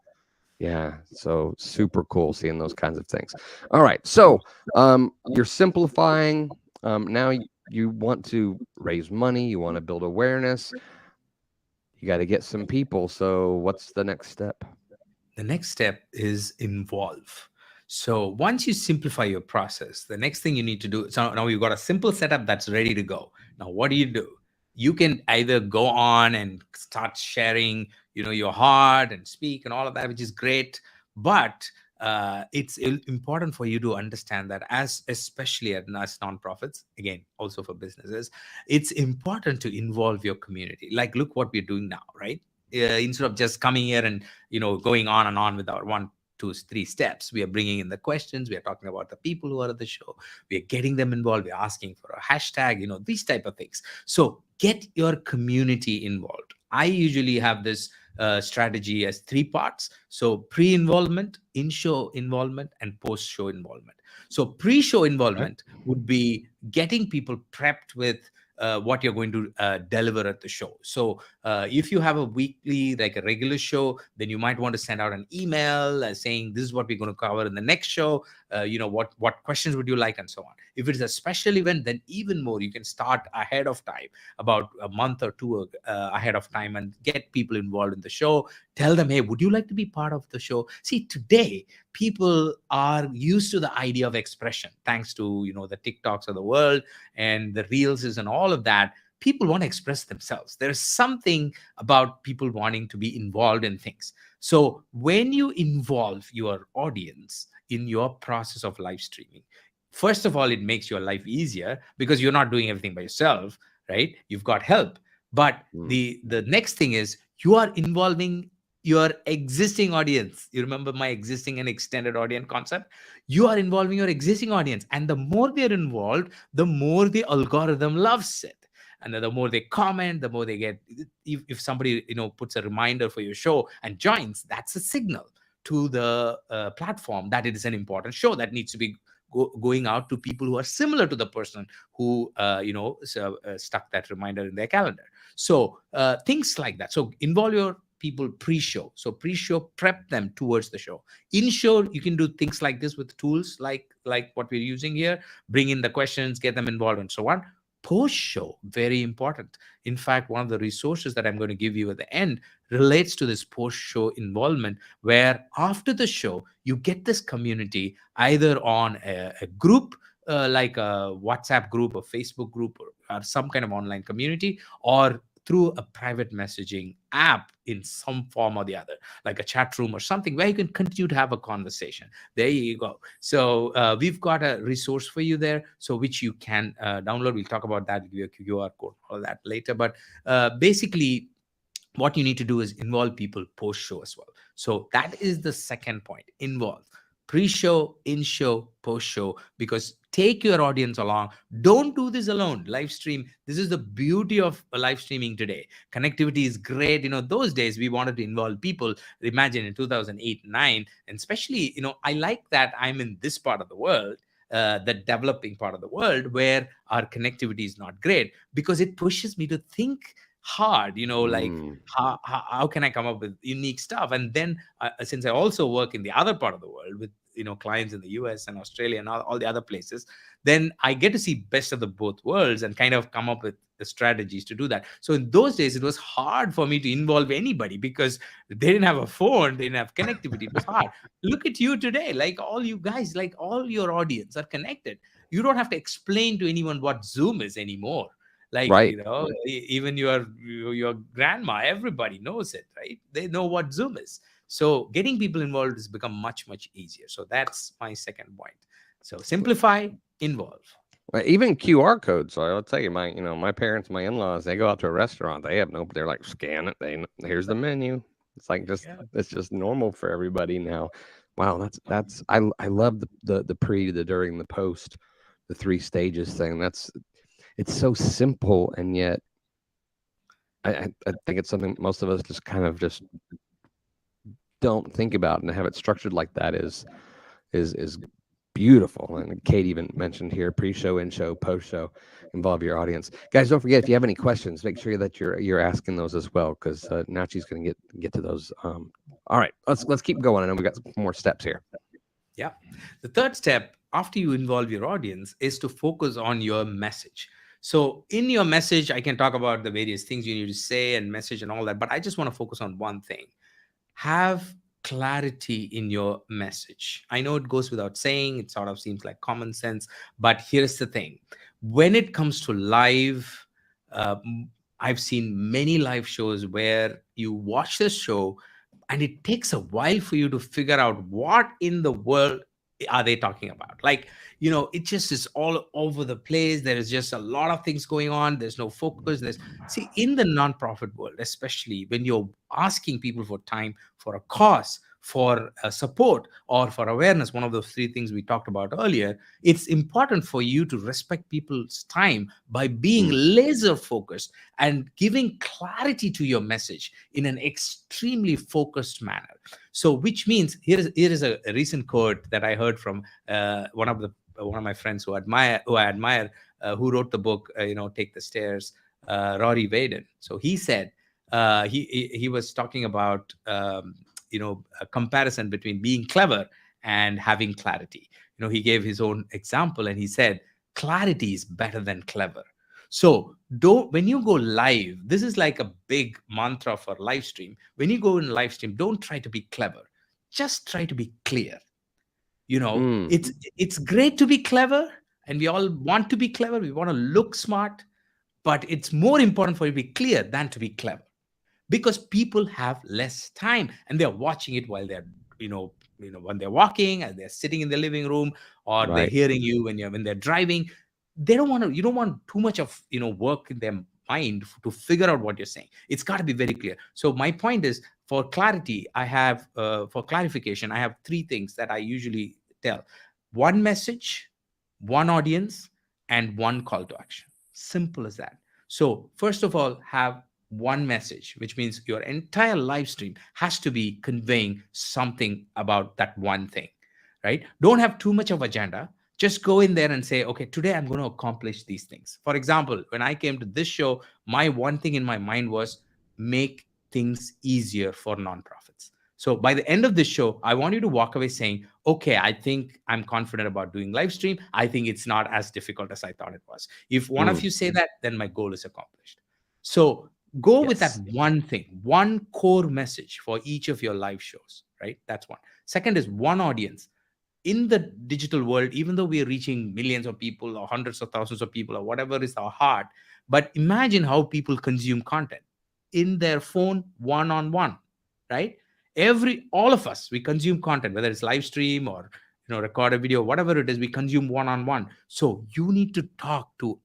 yeah, so super cool seeing those kinds of things. All right, so you're simplifying. Now you want to raise money, you want to build awareness, you got to get some people. So what's the next step? The next step is involve. So once you simplify your process, the next thing you need to do, so now you've got a simple setup that's ready to go. Now, what do? You can either go on and start sharing, your heart and speak and all of that, which is great. But it's important for you to understand that especially as nonprofits, again, also for businesses, it's important to involve your community. Like, look what we're doing now, right? Instead of just coming here and going on and on with our 1, 2, 3 steps, we are bringing in the questions, we are talking about the people who are at the show, we are getting them involved, we're asking for a hashtag, these type of things. So get your community involved. I usually have this strategy as 3 parts. So pre-involvement, in-show involvement, and post-show involvement. So pre-show involvement would be getting people prepped with what you're going to deliver at the show. So if you have a weekly, like a regular show, then you might want to send out an email saying this is what we're going to cover in the next show. What questions would you like, and so on. If it's a special event, then even more, you can start ahead of time, about a month or 2 ahead of time, and get people involved in the show. Tell them, hey, would you like to be part of the show? See, today people are used to the idea of expression, thanks to the TikToks of the world and the reels and all of that. People want to express themselves. There's something about people wanting to be involved in things. So when you involve your audience in your process of live streaming, first of all, it makes your life easier because you're not doing everything by yourself, right? You've got help. But the next thing is you are involving your existing audience. You remember my existing and extended audience concept? You are involving your existing audience, and the more they're involved, the more the algorithm loves it. And the more they comment, the more they get. If somebody puts a reminder for your show and joins, that's a signal to the platform that it is an important show that needs to be going out to people who are similar to the person who stuck that reminder in their calendar. So things like that. So involve your people pre-show. So pre-show, prep them towards the show. In-show, you can do things like this with tools like what we're using here. Bring in the questions, get them involved, and so on. post show, very important. In fact, one of the resources that I'm going to give you at the end relates to this post show involvement, where after the show, you get this community either on a group, like a WhatsApp group or Facebook group, or some kind of online community, or through a private messaging app in some form or the other, like a chat room or something, where you can continue to have a conversation. There you go. So we've got a resource for you there, so which you can download. We'll talk about that, give you a QR code, all that later. But basically, what you need to do is involve people post show as well. So that is the second point: involve pre-show, in-show, post-show, because take your audience along. Don't do this alone. Live stream. This is the beauty of live streaming today. Connectivity is great. Those days we wanted to involve people. Imagine in 2008, 9, and especially, I like that I'm in this part of the world, the developing part of the world, where our connectivity is not great, because it pushes me to think hard, like how can I come up with unique stuff. And then since I also work in the other part of the world with clients in the US and Australia and all the other places, then I get to see best of the both worlds and kind of come up with the strategies to do that. So in those days it was hard for me to involve anybody, because they didn't have a phone, they didn't have connectivity. It was hard. Look at you today, like all you guys, like all your audience are connected. You don't have to explain to anyone what Zoom is anymore. Like, Right. even your grandma, everybody knows it, right? They know what Zoom is. So getting people involved has become much, much easier. So that's my second point. So simplify, involve. Even QR codes. So I'll tell you, my parents, my in-laws, they go out to a restaurant. They have they're like, scan it. Here's the menu. It's like it's just normal for everybody now. Wow, I love the pre, the during, the post, the 3 stages thing. It's so simple, and yet I think it's something most of us just kind of just don't think about, and to have it structured like that is beautiful. And Kate even mentioned here, pre-show, in-show, post-show, involve your audience. Guys, don't forget, if you have any questions, make sure that you're asking those as well, because Natchi's going to get to those. All right, let's keep going. I know we got some more steps here. Yeah. The third step after you involve your audience is to focus on your message. So in your message, I can talk about the various things you need to say and message and all that, but I just want to focus on one thing. Have clarity in your message. I know it goes without saying, it sort of seems like common sense, but here's the thing. When it comes to live, I've seen many live shows where you watch the show and it takes a while for you to figure out what in the world are they talking about. Like, it just is all over the place. There is just a lot of things going on. There's no focus. See, in the nonprofit world, especially when you're asking people for time for a cause, for support, or for awareness, one of those 3 things we talked about earlier, it's important for you to respect people's time by being laser focused and giving clarity to your message in an extremely focused manner. So, which means here is a recent quote that I heard from one of my friends who I admire, who wrote the book, Take the Stairs, Rory Vaden. So he said, he was talking about a comparison between being clever and having clarity. He gave his own example and he said, clarity is better than clever. So when you go live, this is like a big mantra for live stream. When you go in live stream, don't try to be clever. Just try to be clear. It's great to be clever, and we all want to be clever. We want to look smart, but it's more important for you to be clear than to be clever, because people have less time and they're watching it while they're when they're walking, and they're sitting in the living room, or they're hearing you when they're driving. You don't want too much of work in their mind to figure out what you're saying. It's got to be very clear. So my point is, for clarity, for clarification, I have 3 things that I usually tell: one message, one audience, and one call to action. Simple as that. So first of all, have one message, which means your entire live stream has to be conveying something about that one thing, right? Don't have too much of agenda. Just go in there and say, okay, today I'm going to accomplish these things. For example, when I came to this show, my one thing in my mind was make things easier for nonprofits. So by the end of this show, I want you to walk away saying, okay, I think I'm confident about doing live stream. I think it's not as difficult as I thought it was. If one of Mm, you say that, then my goal is accomplished. So go with that yes. one thing, one core message for each of your live shows, right? That's one. Second is one audience. In the digital world, even though we are reaching millions of people or hundreds of thousands of people or whatever is our heart, but imagine how people consume content in their phone one on one, right? All of us, we consume content, whether it's live stream or record a video, whatever it is, we consume one on one. So you need to talk to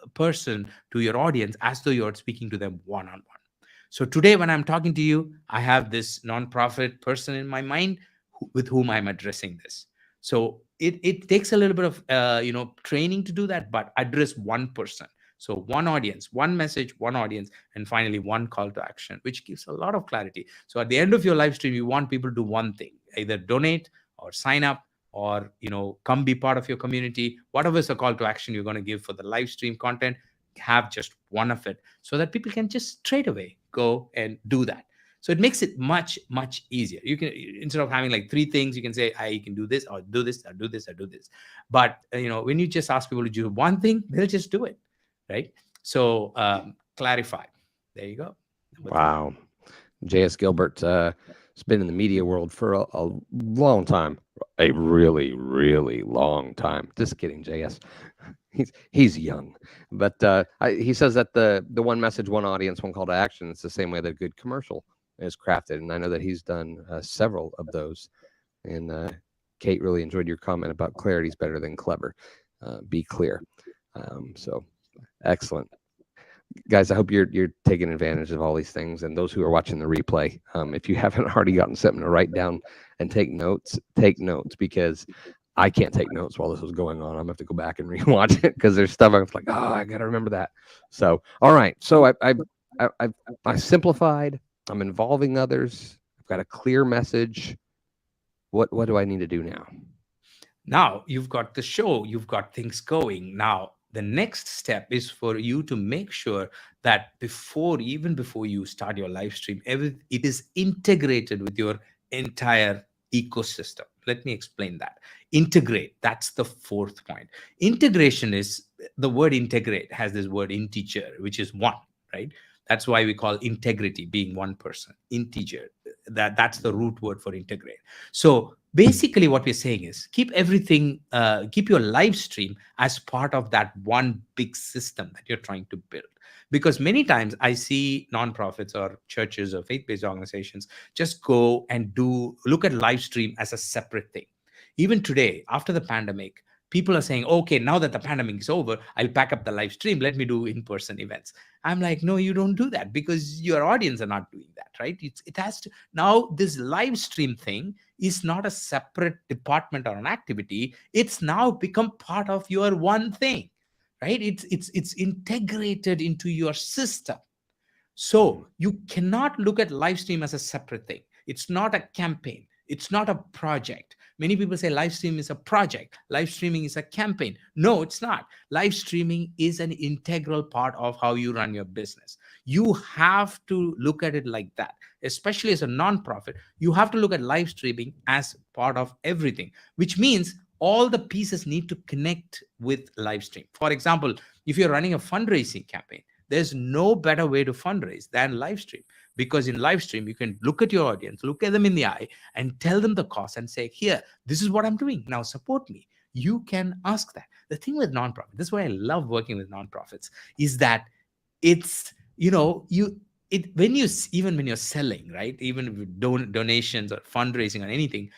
a person, to your audience, as though you're speaking to them one on one. So today, when I'm talking to you, I have this nonprofit person in my mind with whom I'm addressing this. So it takes a little bit of training to do that, but address one person. So one audience, one message, one audience, and finally one call to action, which gives a lot of clarity. So at the end of your live stream, you want people to do one thing: either donate or sign up, or come be part of your community. Whatever is the call to action you're going to give for the live stream content, have just one of it, so that people can just straight away go and do that. So it makes it much easier. You can, instead of having like three things, you can say, I can do this, or do this, or do this, or do this. But when you just ask people to do one thing, they'll just do it, right? So clarify. There you go. Number three. Wow. J.S. Gilbert has been in the media world for a long time, a really, really long time. Just kidding, J.S. He's young, but he says that the one message, one audience, one call to action. It's the same way that a good commercial is crafted, and I know that he's done several of those. And Kate really enjoyed your comment about clarity is better than clever. Be clear. So excellent. Guys, I hope you're taking advantage of all these things, and those who are watching the replay, if you haven't already gotten something to write down and take notes, because I can't take notes while this was going on. I'm gonna have to go back and rewatch it because there's stuff I was like, oh, I gotta remember that. So, all right, so I simplified. I'm involving others. I've got a clear message. What do I need to do now? Now you've got the show, you've got things going. Now the next step is for you to make sure that even before you start your live stream, it is integrated with your entire ecosystem. Let me explain that. Integrate, that's the fourth point. Integration is, the word integrate has this word integer, which is one, right? That's why we call integrity being one person. Integer, that's the root word for integrate. So basically what we're saying is keep everything, keep your live stream as part of that one big system that you're trying to build. Because many times I see nonprofits or churches or faith-based organizations just go and look at live stream as a separate thing. Even today, after the pandemic, people are saying, okay, now that the pandemic is over, I'll pack up the live stream. Let me do in-person events. I'm like, no, you don't do that, because your audience are not doing that, right? It has to. Now, this live stream thing is not a separate department or an activity. It's now become part of your one thing, right? It's integrated into your system. So you cannot look at live stream as a separate thing. It's not a campaign. It's not a project. Many people say live stream is a project. Live streaming is a campaign. No, it's not. Live streaming is an integral part of how you run your business. You have to look at it like that. Especially as a nonprofit, you have to look at live streaming as part of everything, which means all the pieces need to connect with live stream. For example, if you're running a fundraising campaign, there's no better way to fundraise than live stream, because in live stream, you can look at your audience, look at them in the eye, and tell them the cost and say, here, this is what I'm doing. Now support me. You can ask that. The thing with nonprofit, this is why I love working with nonprofits, is that it's, when you're selling, right? Even with donations or fundraising or anything,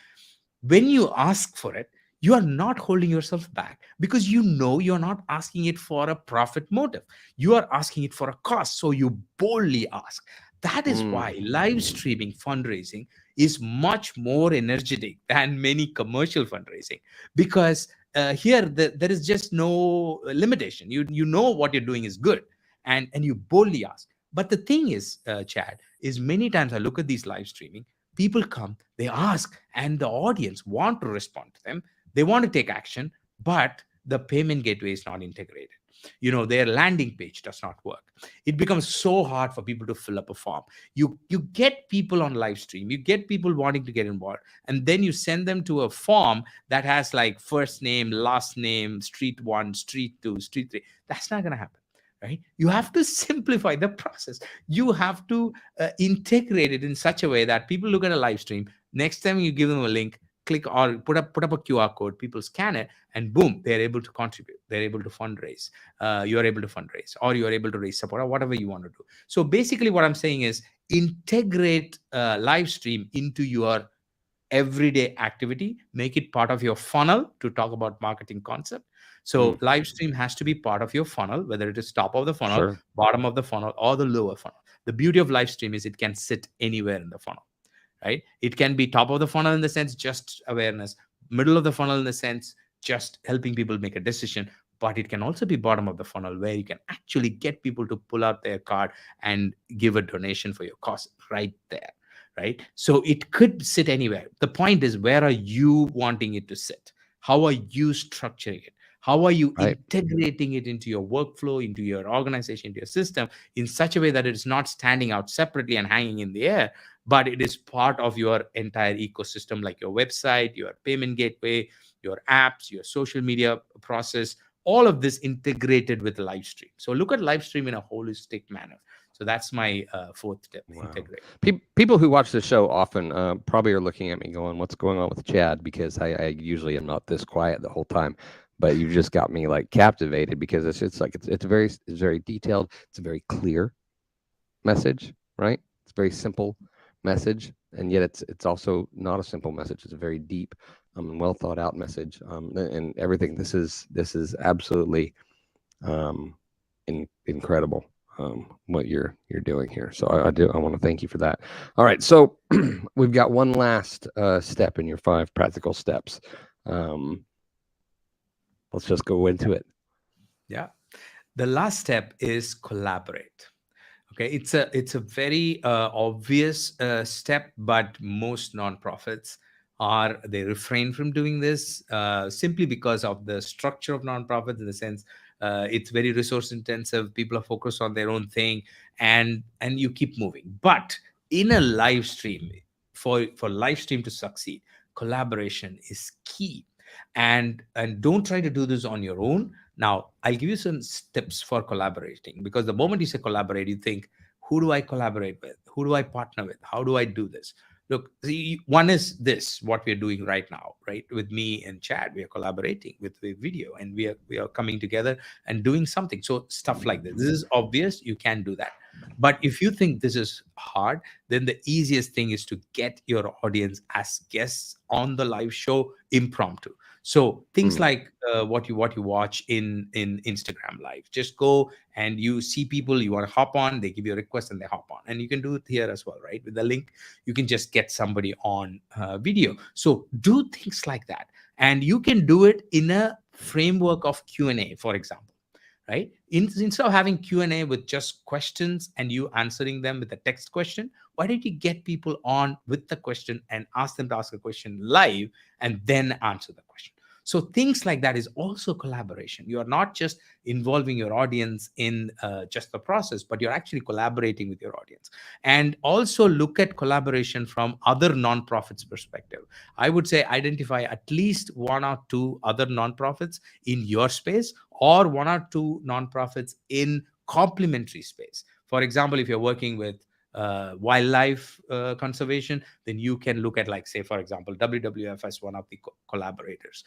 when you ask for it, you are not holding yourself back, because you're not asking it for a profit motive. You are asking it for a cost. So you boldly ask. That is why live streaming fundraising is much more energetic than many commercial fundraising, because here there is just no limitation. You know what you're doing is good, and you boldly ask. But the thing is, Chad, is many times I look at these live streaming, people come, they ask, and the audience want to respond to them. They want to take action, but the payment gateway is not integrated. their landing page does not work. It becomes so hard for people to fill up a form. You get people on live stream, you get people wanting to get involved, and then you send them to a form that has like first name, last name, street 1, street 2, street 3. That's not going to happen. Right? You have to simplify the process. You have to integrate it in such a way that people look at a live stream. Next time you give them a link, click or put up a QR code, people scan it, and boom, they're able to contribute. They're able to fundraise. You're able to fundraise, or you're able to raise support, or whatever you want to do. So basically what I'm saying is integrate live stream into your everyday activity, make it part of your funnel to talk about marketing concept. So live stream has to be part of your funnel, whether it is top of the funnel, Sure. bottom of the funnel, or the lower funnel. The beauty of live stream is it can sit anywhere in the funnel, right? It can be top of the funnel in the sense just awareness, middle of the funnel in the sense just helping people make a decision, but it can also be bottom of the funnel where you can actually get people to pull out their card and give a donation for your cause right there. Right? So it could sit anywhere. The point is, where are you wanting it to sit? How are you structuring it? How are you integrating it into your workflow, into your organization, into your system in such a way that it is not standing out separately and hanging in the air, but it is part of your entire ecosystem, like your website, your payment gateway, your apps, your social media process, all of this integrated with live stream. So look at live stream in a holistic manner. So that's my fourth tip. Wow. Integrate. People who watch the show often probably are looking at me going, what's going on with Chad? Because I usually am not this quiet the whole time, but you just got me like captivated, because it's very detailed. It's a very clear message, right? It's a very simple message, and yet it's also not a simple message. It's a very deep and well thought out message, and everything. This is absolutely incredible. What you're doing here. So I want to thank you for that. All right. So we've got one last step in your 5 practical steps. Let's just go into it. Yeah. The last step is collaborate. Okay. It's a very obvious step, but most nonprofits they refrain from doing this simply because of the structure of nonprofits, in the sense it's very resource intensive. People are focused on their own thing, and you keep moving. But in a live stream, for live stream to succeed, collaboration is key. And don't try to do this on your own. Now, I'll give you some tips for collaborating, because the moment you say collaborate, you think, who do I collaborate with? Who do I partner with? How do I do this? Look, one is this, what we're doing right now, right? With me and Chad, we are collaborating with Wave.video, and we are coming together and doing something. So stuff like this. This is obvious. You can do that. But if you think this is hard, then the easiest thing is to get your audience as guests on the live show impromptu. So things like what you watch in Instagram Live. Just go and you see people you want to hop on, they give you a request and they hop on. And you can do it here as well, right? With the link, you can just get somebody on video. So do things like that. And you can do it in a framework of Q&A, for example. Right? Instead of having Q&A with just questions and you answering them with a text question, why don't you get people on with the question and ask them to ask a question live and then answer the question? So things like that is also collaboration. You are not just involving your audience in just the process, but you're actually collaborating with your audience. And also look at collaboration from other nonprofits' perspective. I would say identify at least 1 or 2 other nonprofits in your space, or 1 or 2 nonprofits in complementary space. For example, if you're working with wildlife conservation, then you can look at, like, say, for example, WWF as one of the collaborators.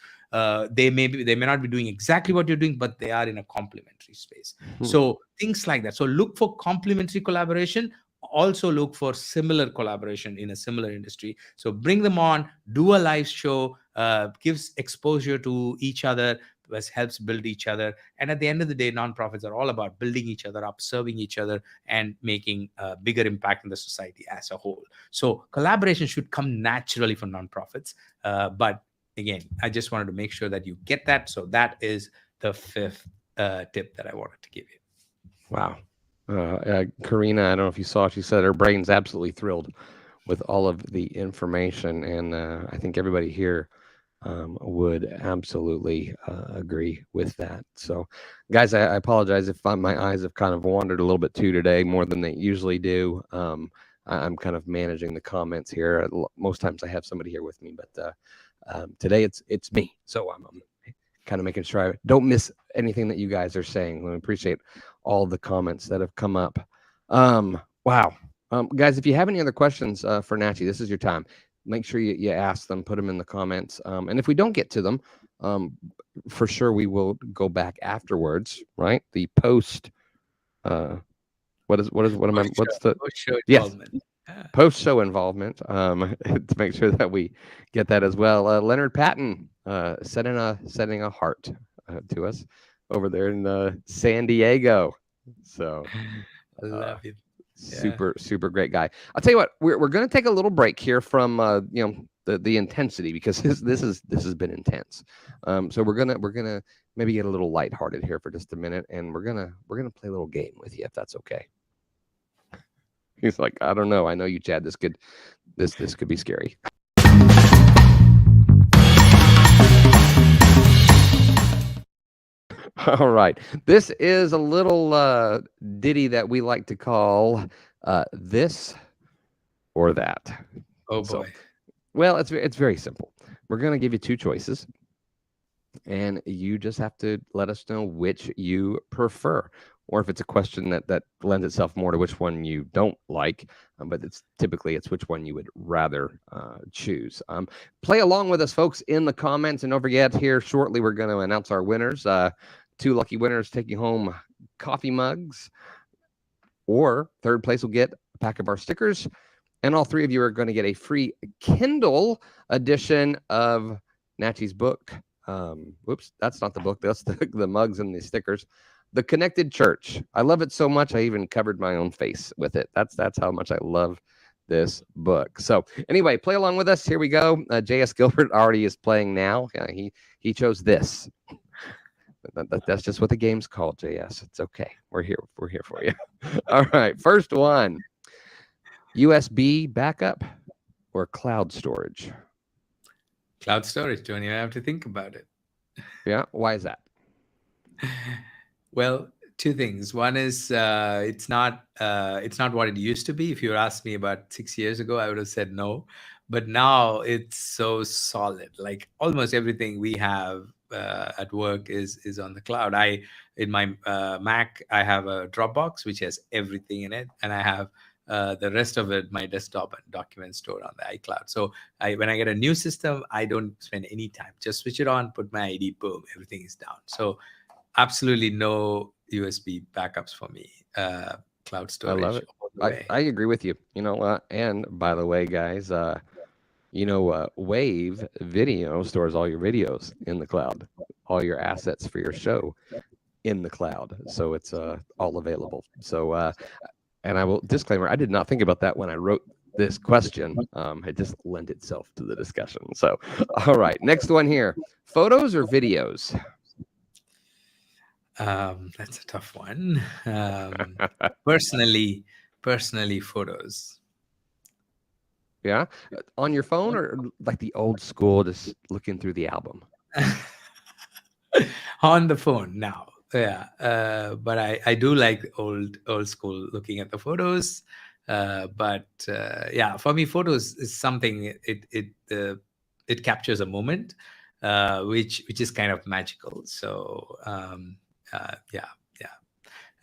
They may not be doing exactly what you're doing, but they are in a complementary space. So things like that. So look for complementary collaboration. Also look for similar collaboration in a similar industry. So bring them on, do a live show, gives exposure to each other, helps build each other. And at the end of the day, nonprofits are all about building each other up, serving each other, and making a bigger impact in the society as a whole. So collaboration should come naturally for nonprofits. But again, I just wanted to make sure that you get that. So that is the 5th tip that I wanted to give you. Wow. Karina, I don't know if you saw, she said her brain's absolutely thrilled with all of the information. And I think everybody here would absolutely agree with that. So, guys, I apologize if my eyes have kind of wandered a little bit too today, more than they usually do. I'm kind of managing the comments here. Most times I have somebody here with me, but today it's me. So I'm kind of making sure I don't miss anything that you guys are saying. I appreciate all the comments that have come up. Wow. Guys, if you have any other questions for Natchi, this is your time. Make sure you ask them, put them in the comments. And if we don't get to them, for sure we will go back afterwards, right? The post, what's the post-show yes, involvement. post-show involvement, to make sure that we get that as well. Leonard Patton sending a heart to us over there in San Diego. So I love it. super great guy. I'll tell you what, we're going to take a little break here from the intensity, because this has been intense. So we're gonna maybe get a little lighthearted here for just a minute, and we're gonna play a little game with you, if that's okay. He's like, I don't know. I know you, Chad. This could be scary. All right. This is a little ditty that we like to call this or that. Oh boy. So, well, it's very simple. We're going to give you two choices, and you just have to let us know which you prefer, or if it's a question that lends itself more to which one you don't like, but it's typically which one you would rather choose. Play along with us, folks, in the comments, and don't forget, here shortly we're going to announce our winners. Two lucky winners taking home coffee mugs, or third place will get a pack of our stickers, and all three of you are going to get a free Kindle edition of Natchi's book. Whoops, that's not the book. That's the mugs and the stickers. The Connected Church. I love it so much, I even covered my own face with it. That's how much I love this book. So anyway, play along with us. Here we go. J.S. Gilbert already is playing now. He chose this. That's just what the game's called, JS. It's okay. We're here for you. All right. First one. USB backup or cloud storage? Cloud storage. Don't even have to think about it. Yeah. Why is that? Well, two things. One is it's not what it used to be. If you asked me about 6 years ago, I would have said no. But now it's so solid. Like almost everything we have at work is on the cloud. In my Mac, I have a Dropbox which has everything in it, and I have the rest of it, my desktop and documents stored on the iCloud. So when I get a new system, I don't spend any time. Just switch it on, put my ID, boom, everything is down. So absolutely no USB backups for me. Cloud storage. I love it. I agree with you. And by the way, guys, Wave.video stores all your videos in the cloud, all your assets for your show in the cloud. So it's all available. So, and I will disclaimer, I did not think about that when I wrote this question. It just lent itself to the discussion. So, all right, next one here. Photos or videos? That's a tough one. Personally, photos. Yeah, on your phone, or like the old school, just looking through the album? On the phone now. Yeah, but I do like old school looking at the photos. But yeah, for me, photos is something it captures a moment, which is kind of magical. So yeah.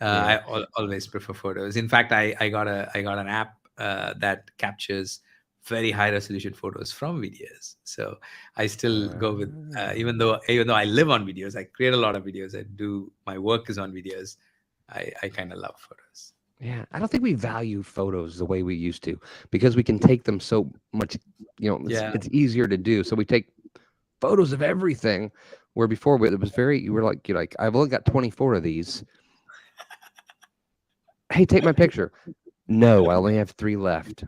I always prefer photos. In fact, I got an app that captures very high resolution photos from videos. So I still go with even though I live on videos, I create a lot of videos. My work is on videos. I kind of love photos. Yeah, I don't think we value photos the way we used to, because we can take them so much. It's easier to do. So we take photos of everything, where before it was you were like, I've only got 24 of these. Hey, take my picture. No, I only have 3 left.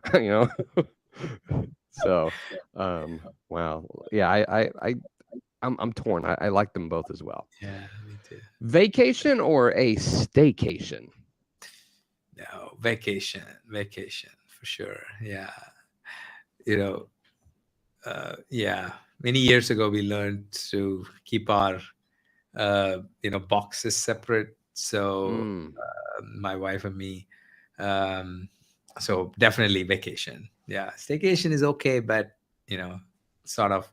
So, wow. Yeah, I'm torn. I like them both as well. Yeah, me too. Vacation or a staycation? No, vacation for sure. Yeah, yeah, many years ago we learned to keep our boxes separate. So my wife and me. Um, so definitely vacation. Yeah, staycation is okay, but sort of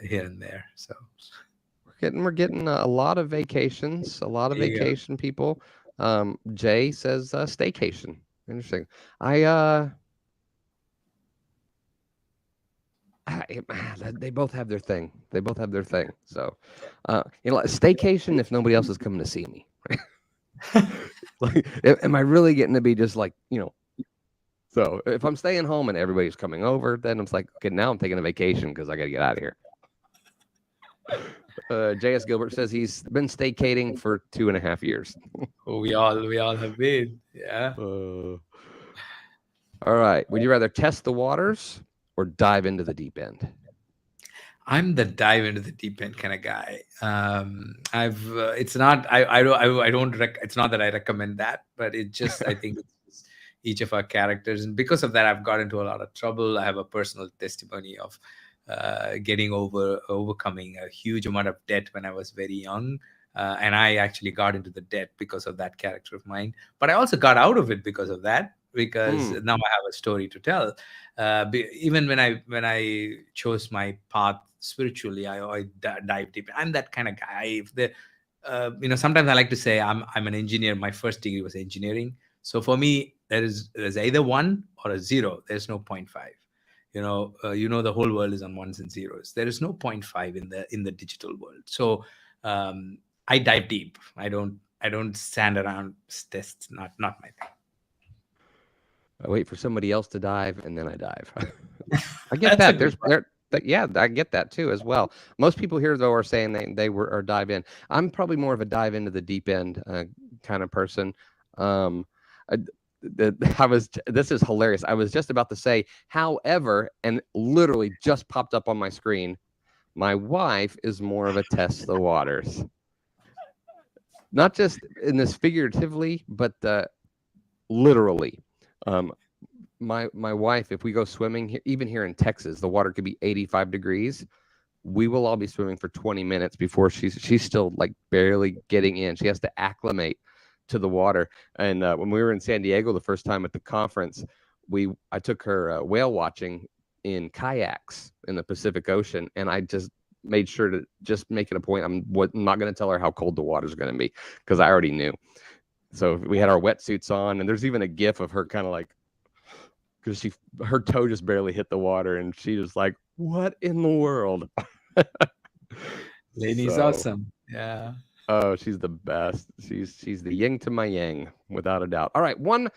here and there. So we're getting a lot of vacations, a lot of there you go. vacation people. Jay says staycation. Interesting. I they both have their thing. They both have their thing. So, staycation if nobody else is coming to see me. Like, am I really getting to be just like, So if I'm staying home and everybody's coming over, then it's like, okay, now I'm taking a vacation because I got to get out of here. J.S. Gilbert says he's been staycating for 2.5 years. Oh, we all have been. Yeah. All right. Would you rather test the waters or dive into the deep end? I'm the dive into the deep end kind of guy. It's not it's not that I recommend that, but it just I think it's each of our characters, and because of that, I've got into a lot of trouble. I have a personal testimony of overcoming a huge amount of debt when I was very young, and I actually got into the debt because of that character of mine. But I also got out of it because of that, because now I have a story to tell. Even when I chose my path spiritually, I dive deep. I'm that kind of guy. Sometimes I like to say I'm an engineer. My first degree was engineering, so for me there's either 1 or a 0. There's no 0.5. The whole world is on ones and zeros. There is no 0.5 in the digital world. So I dive deep. I don't stand around tests. Not my thing. I wait for somebody else to dive and then I dive. I get that. Yeah, I get that too as well. Most people here though are saying they are dive in. I'm probably more of a dive into the deep end kind of person. This is hilarious. I was just about to say, however, and literally just popped up on my screen, my wife is more of a test the waters. Not just in this figuratively, but literally. My wife, if we go swimming, even here in Texas, the water could be 85 degrees. We will all be swimming for 20 minutes before she's still like barely getting in. She has to acclimate to the water. And when we were in San Diego the first time at the conference, I took her whale watching in kayaks in the Pacific Ocean, and I just made sure to just make it a point. I'm not going to tell her how cold the water's going to be because I already knew. So we had our wetsuits on, and there's even a gif of her kind of like, because her toe just barely hit the water, and she was like, "What in the world?" Lainey's awesome. Yeah. Oh, she's the best. She's the yin to my yang, without a doubt. All right, one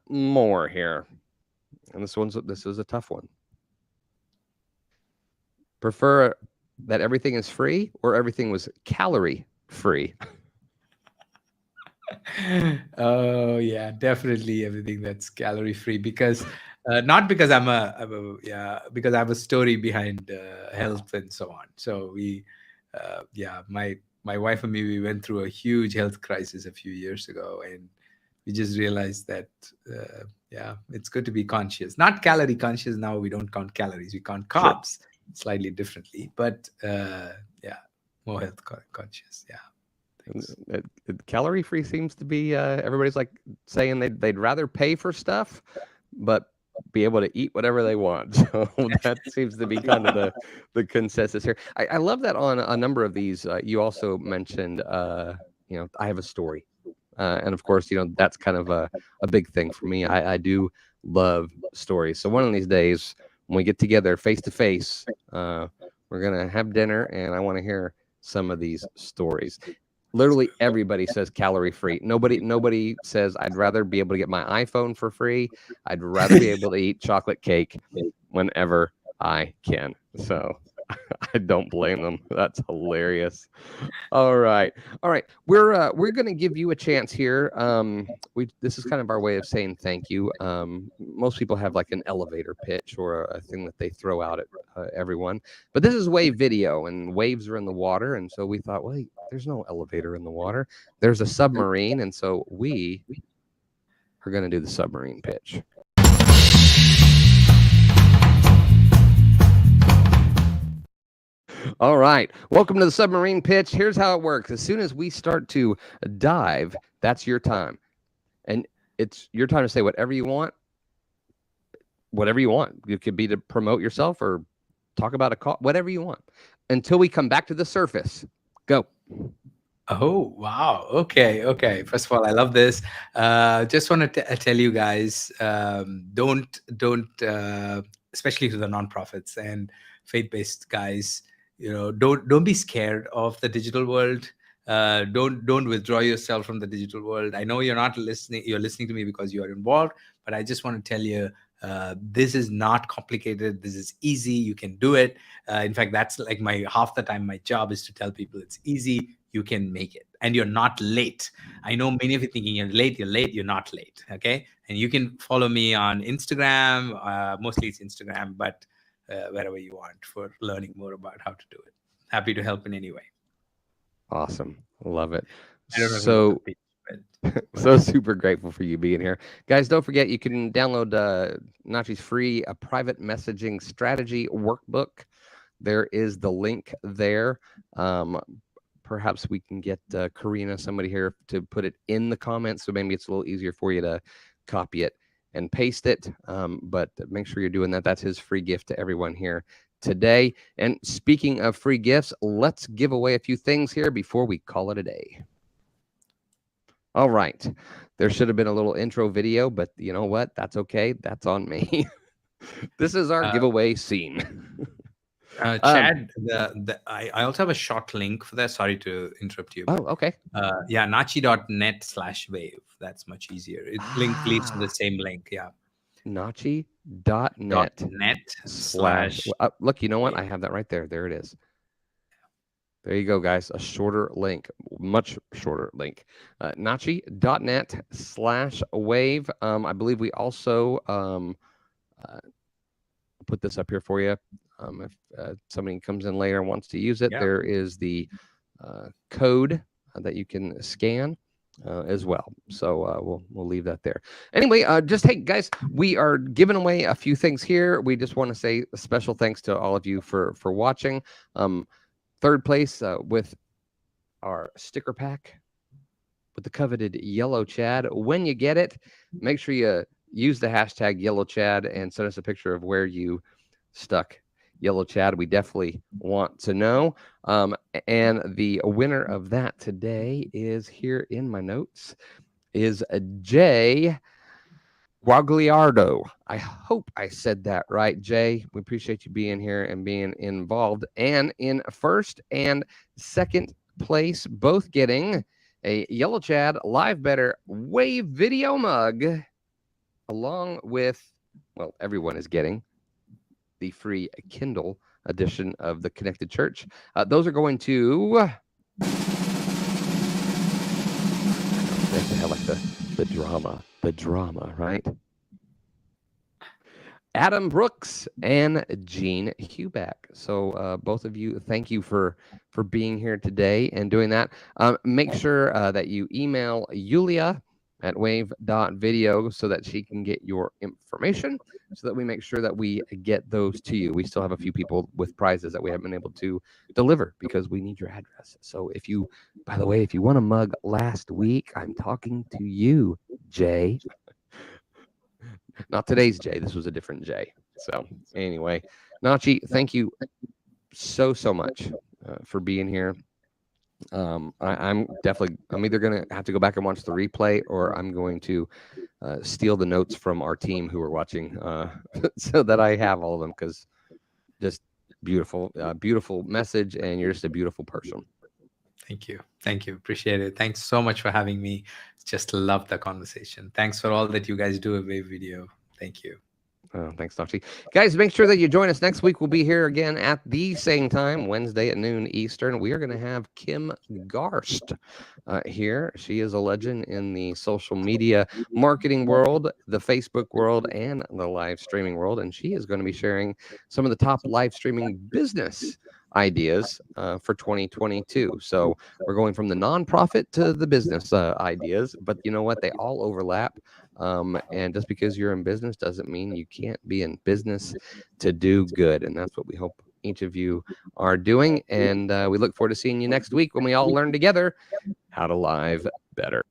more here, and this is a tough one. Prefer that everything is free or everything was calorie free? Oh yeah, definitely everything that's calorie free, because not because because I have a story behind health and so on. So my wife and me, we went through a huge health crisis a few years ago, and we just realized that it's good to be conscious, not calorie conscious. Now we don't count calories, we count carbs slightly differently, but more health conscious. Calorie free seems to be everybody's like saying they'd rather pay for stuff but be able to eat whatever they want. So that seems to be kind of the consensus here. I love that on a number of these. You also mentioned I have a story, and of course that's kind of a big thing for me. I do love stories. So one of these days when we get together face to face, we're gonna have dinner, and I want to hear some of these stories. Literally everybody says calorie free. Nobody says I'd rather be able to get my iPhone for free. I'd rather be able to eat chocolate cake whenever I can. So I don't blame them. That's hilarious. All right. We're going to give you a chance here. This is kind of our way of saying thank you. Most people have like an elevator pitch or a thing that they throw out at everyone, but this is Wave.video, and waves are in the water, and so we thought, wait, there's no elevator in the water. There's a submarine, and so we are going to do the submarine pitch. All right. Welcome to the submarine pitch. Here's how it works. As soon as we start to dive, that's your time. And it's your time to say whatever you want. Whatever you want. It could be to promote yourself or talk about a call, whatever you want. Until we come back to the surface. Go. Oh, wow. Okay. Okay. First of all, I love this. Just want to tell you guys, don't, especially to the nonprofits and faith-based guys, don't be scared of the digital world. Don't withdraw yourself from the digital world. I know you're not listening. You're listening to me because you are involved, but I just want to tell you, this is not complicated. This is easy. You can do it. In fact, that's like half the time my job is to tell people it's easy. You can make it, and you're not late. I know many of you thinking you're late. You're not late. Okay, and you can follow me on Instagram. Mostly it's Instagram, but wherever you want for learning more about how to do it. Happy to help in any way. Awesome. Love it. I don't know So, if you know so super grateful for you being here. Guys, don't forget you can download Natchi's free private messaging strategy workbook. There is the link there. Perhaps we can get Karina, somebody here, to put it in the comments, so maybe it's a little easier for you to copy it and paste it. But make sure you're doing that. That's his free gift to everyone here today. And speaking of free gifts, let's give away a few things here before we call it a day. All right. There should have been a little intro video, but you know what? That's okay. That's on me. This is our giveaway scene. Chad, I also have a short link for that. Sorry to interrupt you. Oh, okay. Yeah, Natchi.net/wave. That's much easier. It link leads to the same link. Yeah. Natchi.net / look, you know what? I have that right there. There it is. There you go, guys. A shorter link, much shorter link. Natchi.net/wave. I believe we also put this up here for you. If somebody comes in later and wants to use it, there is the code that you can scan as well. So we'll leave that there. Anyway, hey guys, we are giving away a few things here. We just want to say a special thanks to all of you for watching. Third place with our sticker pack with the coveted yellow Chad. When you get it, make sure you use the hashtag yellow Chad and send us a picture of where you stuck yellow Chad. We definitely want to know. And the winner of that today is here in my notes is Jay Guagliardo. I hope I said that right, Jay. We appreciate you being here and being involved. And in first and second place, both getting a yellow Chad Live Better Wave video mug, along with, well, everyone is getting the free Kindle edition of the Connected Church. Those are going to like the drama, right? Adam Brooks and Gene Huback. So both of you, thank you for being here today and doing that. Make sure that you email Yulia at Wave.video so that she can get your information, so that we make sure that we get those to you. We still have a few people with prizes that we haven't been able to deliver because we need your address. So if you, by the way, if you want a mug last week, I'm talking to you, Jay. Not today's Jay. This was a different Jay. So anyway, Natchi, thank you so much for being here. I'm either going to have to go back and watch the replay, or I'm going to steal the notes from our team who are watching so that I have all of them, because just beautiful message, and you're just a beautiful person. Thank you. Appreciate it. Thanks so much for having me. Just love the conversation. Thanks for all that you guys do at Wave.video. Thank you. Thanks, Natchi. Guys, make sure that you join us next week. We'll be here again at the same time, Wednesday at noon Eastern. We are going to have Kim Garst here. She is a legend in the social media marketing world, the Facebook world, and the live streaming world. And she is going to be sharing some of the top live streaming business ideas for 2022. So we're going from the nonprofit to the business ideas, but you know what? They all overlap. And just because you're in business doesn't mean you can't be in business to do good. And that's what we hope each of you are doing. And we look forward to seeing you next week when we all learn together how to live better.